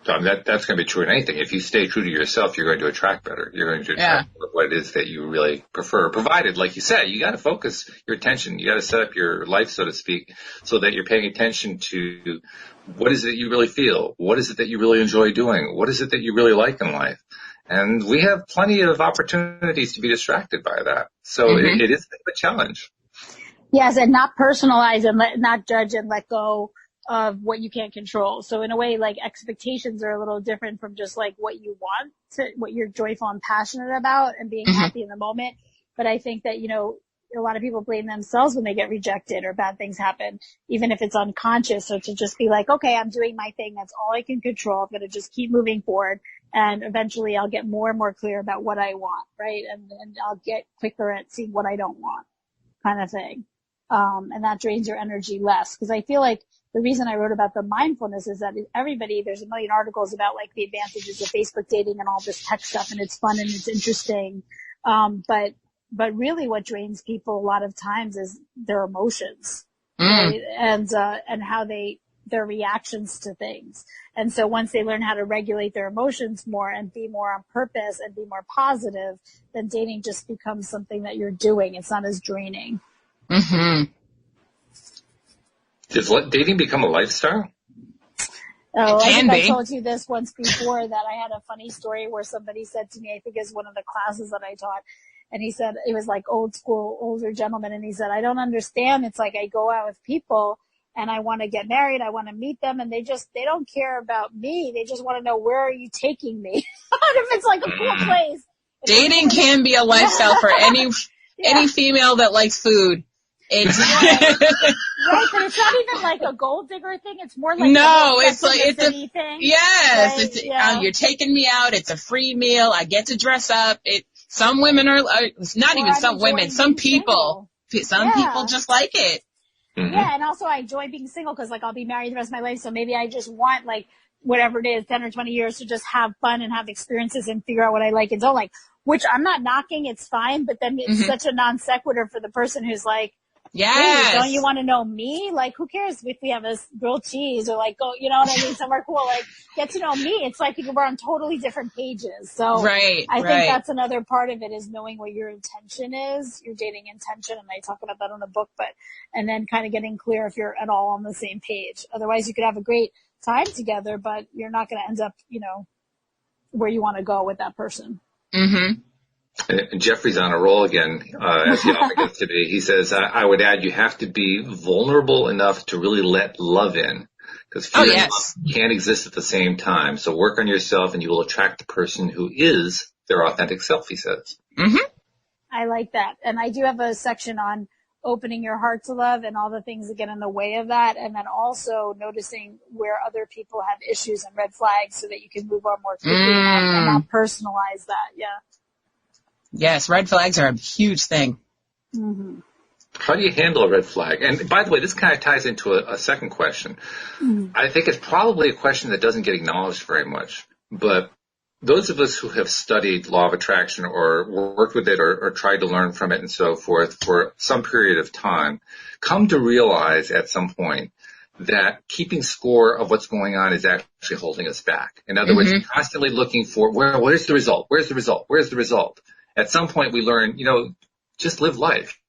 that's going to be true in anything. If you stay true to yourself, you're going to attract better. You're going to attract what it is that you really prefer. Provided, like you said, you got to focus your attention. You got to set up your life, so to speak, so that you're paying attention to what is it you really feel? What is it that you really enjoy doing? What is it that you really like in life? And we have plenty of opportunities to be distracted by that. So it is a challenge.
Yes, and not personalize and not judge and let go of what you can't control. So in a way, expectations are a little different from just what you want to, what you're joyful and passionate about and being happy in the moment. But I think that, a lot of people blame themselves when they get rejected or bad things happen, even if it's unconscious. So to just be okay, I'm doing my thing. That's all I can control. I'm going to just keep moving forward. And eventually I'll get more and more clear about what I want, right? And I'll get quicker at seeing what I don't want, kind of thing. And that drains your energy less. Because I feel like the reason I wrote about the mindfulness is that there's a million articles about the advantages of Facebook dating and all this tech stuff, and it's fun and it's interesting. But really what drains people a lot of times is their emotions, right? And how their reactions to things. And so once they learn how to regulate their emotions more and be more on purpose and be more positive, then dating just becomes something that you're doing. It's not as draining.
Mm-hmm. Does dating become a lifestyle?
Oh, I think I told you this once before, that I had a funny story where somebody said to me, I think it's one of the classes that I taught, and he said, it was old school, older gentleman, and he said, I don't understand. It's I go out with people and I want to get married, I want to meet them, and they don't care about me. They just want to know, where are you taking me? If it's a cool place.
Dating can be a lifestyle for any female that likes food. It's
right, but it's not even a gold digger thing. It's more
it's a
thing.
Yes,
right?
You're taking me out. It's a free meal. I get to dress up. Some women are, not even some women, some people, people just like it.
Mm-hmm. Yeah, and also I enjoy being single because, like, I'll be married the rest of my life, so maybe I just want, like, whatever it is, 10 or 20 years to just have fun and have experiences and figure out what I like and don't like, which I'm not knocking, it's fine, but then it's such a non sequitur for the person who's like,
yes,
hey, don't you want to know me? Like, who cares if we have a grilled cheese or like, go, you know what I mean? Somewhere cool, like, get to know me. It's like we're on totally different pages. So I think that's another part of it is knowing what your intention is, your dating intention. And I talk about that in the book, and then kind of getting clear if you're at all on the same page. Otherwise you could have a great time together, but you're not going to end up, you know, where you want to go with that person.
Mm-hmm.
And Jeffrey's on a roll again, as he often gets to be. He says, I would add you have to be vulnerable enough to really let love in. Because fear and love can't exist at the same time. So work on yourself and you will attract the person who is their authentic self, he says.
Mm-hmm.
I like that. And I do have a section on opening your heart to love and all the things that get in the way of that. And then also noticing where other people have issues and red flags so that you can move on more quickly and not personalize that. Yeah.
Yes, red flags are a huge thing.
Mm-hmm.
How do you handle a red flag? And by the way, this kind of ties into a second question. Mm-hmm. I think it's probably a question that doesn't get acknowledged very much. But those of us who have studied law of attraction or worked with it or tried to learn from it and so forth for some period of time come to realize at some point that keeping score of what's going on is actually holding us back. In other words, constantly looking for where's the result? Where's the result? Where's the result? At some point we learn, just live life.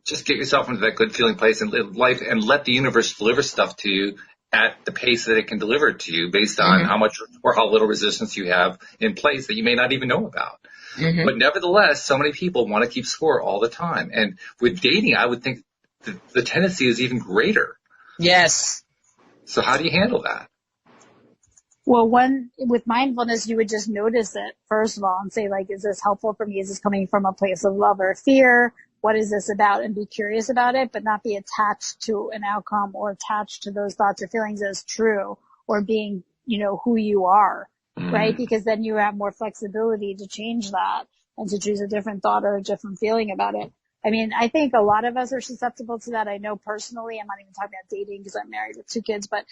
Just get yourself into that good feeling place and live life and let the universe deliver stuff to you at the pace that it can deliver it to you based on how much or how little resistance you have in place that you may not even know about. Mm-hmm. But nevertheless, so many people want to keep score all the time. And with dating, I would think the tendency is even greater.
Yes.
So how do you handle that?
Well, with mindfulness, you would just notice it, first of all, and say, like, is this helpful for me? Is this coming from a place of love or fear? What is this about? And be curious about it, but not be attached to an outcome or attached to those thoughts or feelings as true or being, who you are, right? Because then you have more flexibility to change that and to choose a different thought or a different feeling about it. I mean, I think a lot of us are susceptible to that. I know personally, I'm not even talking about dating because I'm married with 2 kids, but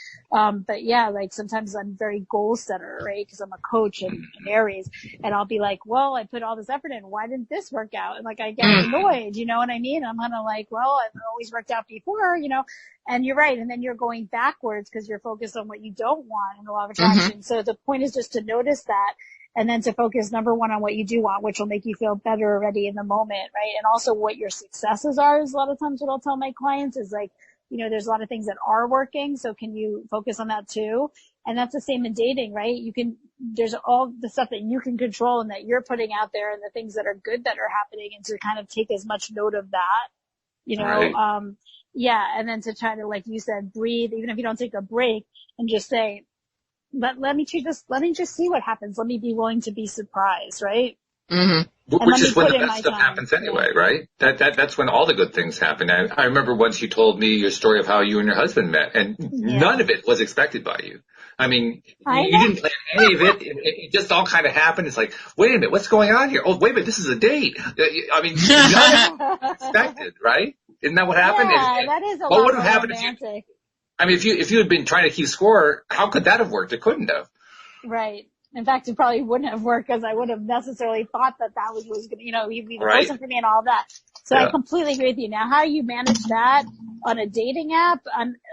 yeah, like sometimes I'm very goal setter, right? Because I'm a coach in Aries, and I'll be like, well, I put all this effort in. Why didn't this work out? And like, I get annoyed, you know what I mean? I'm kind of like, well, it always worked out before, and you're right. And then you're going backwards because you're focused on what you don't want in the law of attraction. So the point is just to notice that. And then to focus, number one, on what you do want, which will make you feel better already in the moment, right? And also what your successes are is a lot of times what I'll tell my clients is like, there's a lot of things that are working. So can you focus on that too? And that's the same in dating, right? There's all the stuff that you can control and that you're putting out there and the things that are good that are happening, and to kind of take as much note of that,
Right.
Yeah. And then to try to, like you said, breathe, even if you don't take a break, and just say, let me just see what happens. Let me be willing to be surprised, right?
Mm-hmm. Which is when the best stuff happens anyway, right? That's when all the good things happen. I remember once you told me your story of how you and your husband met, and none of it was expected by you. I mean, you didn't plan any of it. It just all kind of happened. It's like, wait a minute, what's going on here? Oh, wait a minute, this is a date. I mean, none of it was expected, right? Isn't that what happened?
Yeah, that is a lot more romantic.
I mean, if you had been trying to keep score, how could that have worked? It couldn't have.
Right. In fact, it probably wouldn't have worked because I would have necessarily thought that was going to, he'd be the person for me and all that. So I completely agree with you. Now, how you manage that on a dating app?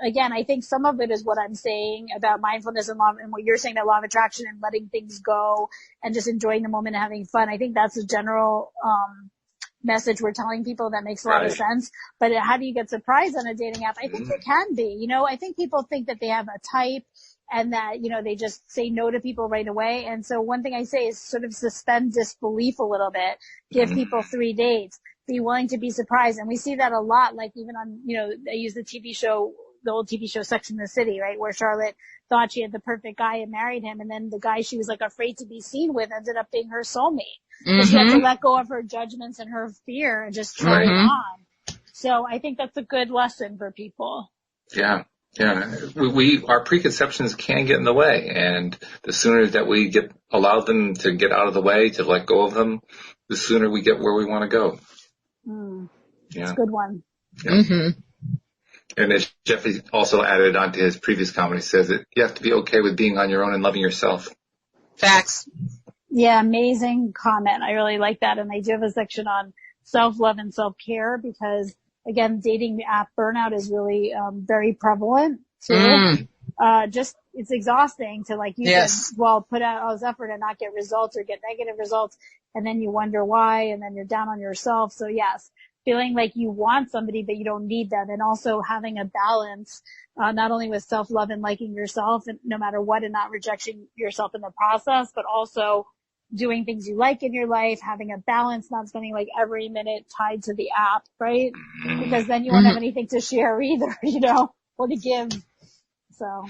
Again, I think some of it is what I'm saying about mindfulness and law, and what you're saying about law of attraction and letting things go and just enjoying the moment and having fun. I think that's a general, message we're telling people that makes a lot of sense. But how do you get surprised on a dating app? I think you can be. I think people think that they have a type and that, they just say no to people right away. And so one thing I say is sort of suspend disbelief a little bit. Give people 3 dates. Be willing to be surprised. And we see that a lot, like even on, I use the old TV show Sex and the City, right? Where Charlotte thought she had the perfect guy and married him. And then the guy she was like afraid to be seen with ended up being her soulmate. But she had to let go of her judgments and her fear and just try it on. So I think that's a good lesson for people.
Yeah. Yeah, our preconceptions can get in the way, and the sooner that we allow them to get out of the way, to let go of them, the sooner we get where we want to go.
Yeah. That's a good one.
Yeah. Mm-hmm. And as Jeffrey also added onto his previous comment, he says that you have to be okay with being on your own and loving yourself.
Facts.
Yeah, amazing comment. I really like that. And I do have a section on self-love and self-care because, again, dating app burnout is really very prevalent too. It's exhausting to, like you said, put out all this effort and not get results or get negative results, and then you wonder why, and then you're down on yourself. So yes, feeling like you want somebody but you don't need them, and also having a balance, not only with self-love and liking yourself and no matter what, and not rejecting yourself in the process, but also doing things you like in your life, having a balance, not spending like every minute tied to the app, right? Because then you won't have anything to share either, or to give. So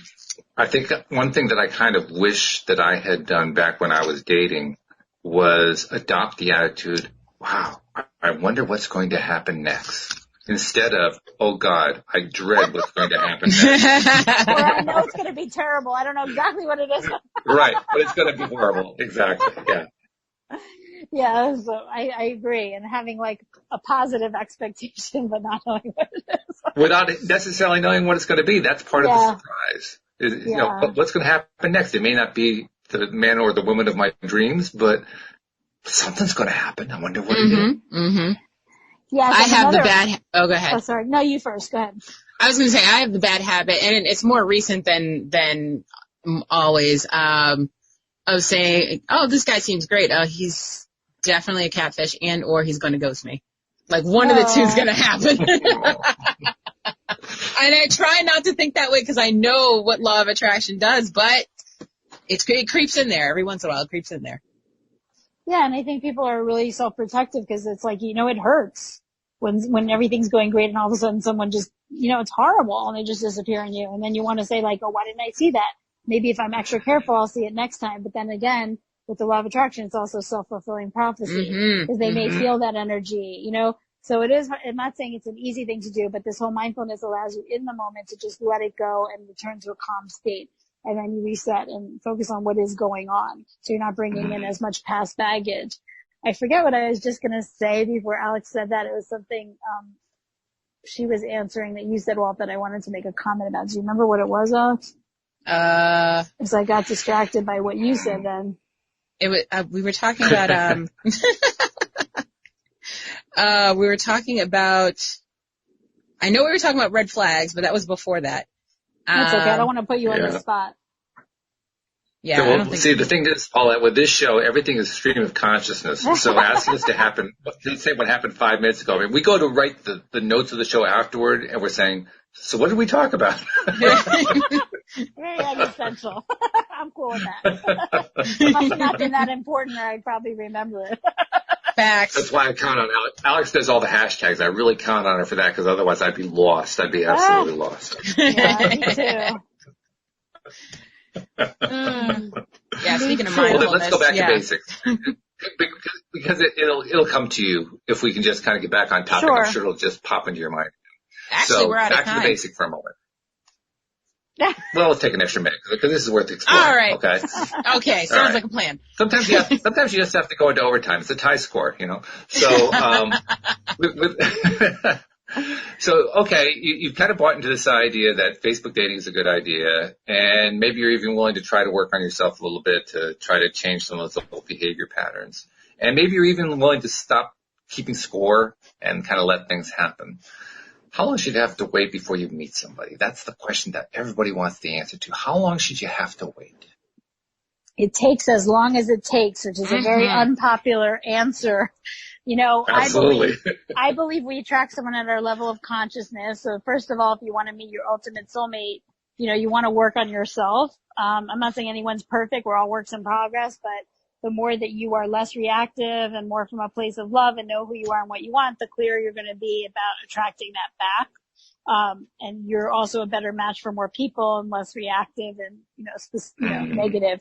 I think one thing that I kind of wish that I had done back when I was dating was adopt the attitude, wow, I wonder what's going to happen next. Instead of, oh God, I dread what's going to happen next.
Or I know it's going to be terrible. I don't know exactly what it is.
Right, but it's going to be horrible. Exactly, yeah.
Yeah, so I agree. And having like a positive expectation, but not knowing what it is.
Without necessarily knowing what it's going to be. That's part of the surprise. What's going to happen next? It may not be the man or the woman of my dreams, but something's going to happen. I wonder what it is.
Mm-hmm. Yeah, I have the bad. Oh, go ahead.
Oh, sorry. No, you first. Go ahead.
I was going to say I have the bad habit, and it's more recent than always. Of saying, oh, this guy seems great. He's definitely a catfish, or he's going to ghost me. Like one of the two is going to happen. And I try not to think that way because I know what law of attraction does, but it creeps in there every once in a while. It creeps in there.
Yeah, and I think people are really self-protective because it's like, it hurts when everything's going great and all of a sudden someone just, it's horrible and they just disappear on you. And then you want to say like, oh, why didn't I see that? Maybe if I'm extra careful, I'll see it next time. But then again, with the law of attraction, it's also self-fulfilling prophecy because they may feel that energy, So it is, I'm not saying it's an easy thing to do, but this whole mindfulness allows you in the moment to just let it go and return to a calm state. And then you reset and focus on what is going on. So you're not bringing in as much past baggage. I forget what I was just going to say before Alex said that. It was something, she was answering that you said, Walt, that I wanted to make a comment about. Do you remember what it was, Alex? Because I got distracted by what you said then.
It was, we were talking about, we were talking about, I know we were talking about red flags, but that was before that.
That's okay. I don't want to put you on the spot.
Yeah.
Well, see, the thing is, Paulette, with this show, everything is stream of consciousness. So asking us to happen, let's say what happened 5 minutes ago. I mean, we go to write the notes of the show afterward, and we're saying, so what did we talk about?
Very existential. I'm cool with that. It must have not been that important, or I'd probably remember it.
Facts.
That's why I count on Alex. Alex does all the hashtags. I really count on her for that because otherwise I'd be lost. I'd be absolutely lost.
Yeah, me too.
Yeah, speaking of mindfulness.
Well, then let's go back to basics. Because it'll come to you if we can just kind of get back on topic.
Sure.
I'm sure it'll just pop into your mind.
Actually, we're out of time.
Back to the basic for a moment. Well, let's take an extra minute because this is worth exploring.
All right.
Okay.
Okay. Sounds like a plan.
Sometimes you just have to go into overtime. It's a tie score, So, so okay, you've kind of bought into this idea that Facebook dating is a good idea, and maybe you're even willing to try to work on yourself a little bit to try to change some of those old behavior patterns. And maybe you're even willing to stop keeping score and kind of let things happen. How long should you have to wait before you meet somebody? That's the question that everybody wants the answer to. How long should you have to wait?
It takes as long as it takes, which is a very unpopular answer.
Absolutely.
I believe we attract someone at our level of consciousness. So first of all, if you want to meet your ultimate soulmate, you want to work on yourself. I'm not saying anyone's perfect. We're all works in progress, but the more that you are less reactive and more from a place of love and know who you are and what you want, the clearer you're going to be about attracting that back. And you're also a better match for more people and less reactive and, negative.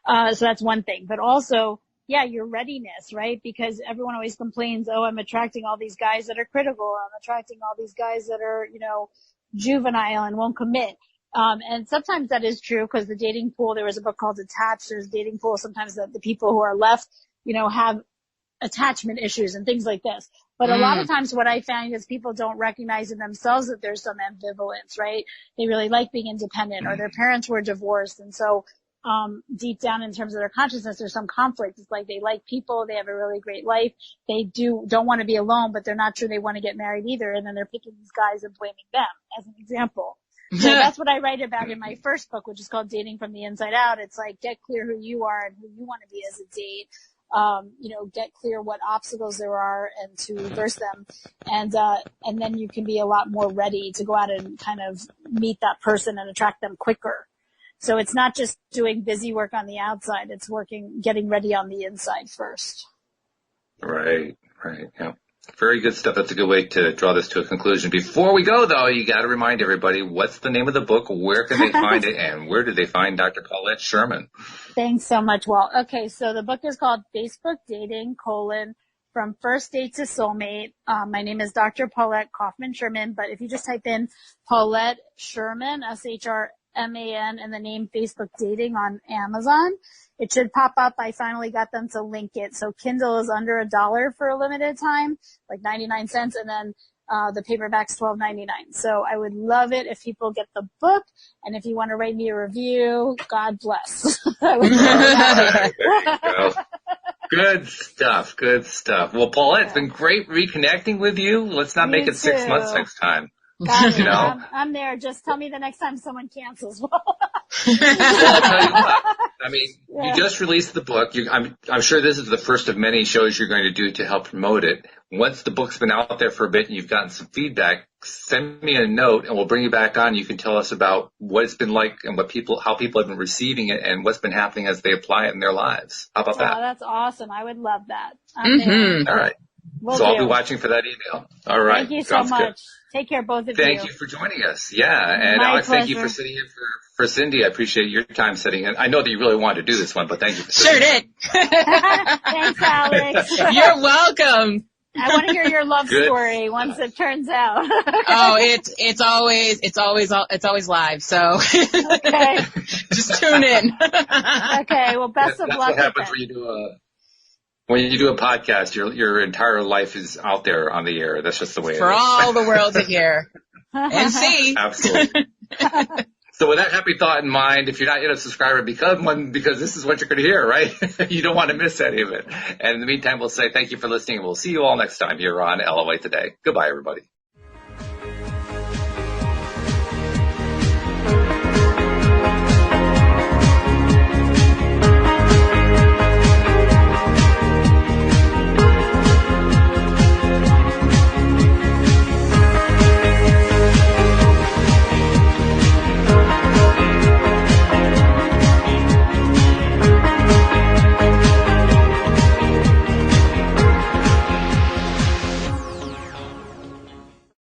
So that's one thing. But also, your readiness, right? Because everyone always complains, oh, I'm attracting all these guys that are critical. I'm attracting all these guys that are, juvenile and won't commit. And sometimes that is true because the dating pool, there was a book called Attached. There's a dating pool. Sometimes the people who are left, have attachment issues and things like this. But a lot of times what I find is people don't recognize in themselves that there's some ambivalence, right? They really like being independent or their parents were divorced. And so, deep down in terms of their consciousness, there's some conflict. It's like they like people. They have a really great life. They don't want to be alone, but they're not sure they want to get married either. And then they're picking these guys and blaming them as an example. So that's what I write about in my first book, which is called Dating from the Inside Out. It's like, get clear who you are and who you want to be as a date. Get clear what obstacles there are and to reverse them. And then you can be a lot more ready to go out and kind of meet that person and attract them quicker. So it's not just doing busy work on the outside. It's getting ready on the inside first.
Right. Yeah. Very good stuff. That's a good way to draw this to a conclusion. Before we go, though, you got to remind everybody, what's the name of the book? Where can they find it? And where do they find Dr. Paulette Sherman?
Thanks so much, Walt. Okay, so the book is called Facebook Dating, From First Date to Soulmate. My name is Dr. Paulette Kaufman Sherman, but if you just type in Paulette Sherman, SHRMAN, and the name Facebook Dating on Amazon, it should pop up. I finally got them to link it. So Kindle is under $1 for a limited time, like 99 cents, and then the paperback's $12.99. So I would love it if people get the book, and if you want to write me a review, God bless. I would love that.
Good stuff. Well, Paulette, it's been great reconnecting with you. Let's not make it 6 months next time.
God, I'm there. Just tell me the next time someone cancels.
Well, I'll tell you what. I mean, you just released the book. I'm sure this is the first of many shows you're going to do to help promote it. Once the book's been out there for a bit and you've gotten some feedback, send me a note and we'll bring you back on. You can tell us about what it's been like and how people have been receiving it and what's been happening as they apply it in their lives. How about that?
Oh, that's awesome. I would love that.
All right. I'll be watching for that email. All right.
Thank you so much. Good. Take care, both of you.
Thank you for joining us. Yeah. And Alex, thank you for sitting in for Cindy. I appreciate your time sitting in. I know that you really wanted to do this one, but thank you.
Sure did.
Thanks, Alex.
You're welcome.
I want to hear your love story once it turns out.
Oh, it's always live. So
okay.
Just tune in.
Okay. Well, best of luck.
That's what happens when you do a podcast. Your entire life is out there on the air. That's just the way it is.
For all the world to hear and see.
Absolutely. So with that happy thought in mind, if you're not yet a subscriber, become one, because this is what you're going to hear, right? You don't want to miss any of it. And in the meantime, we'll say thank you for listening, and we'll see you all next time here on LOA Today. Goodbye, everybody.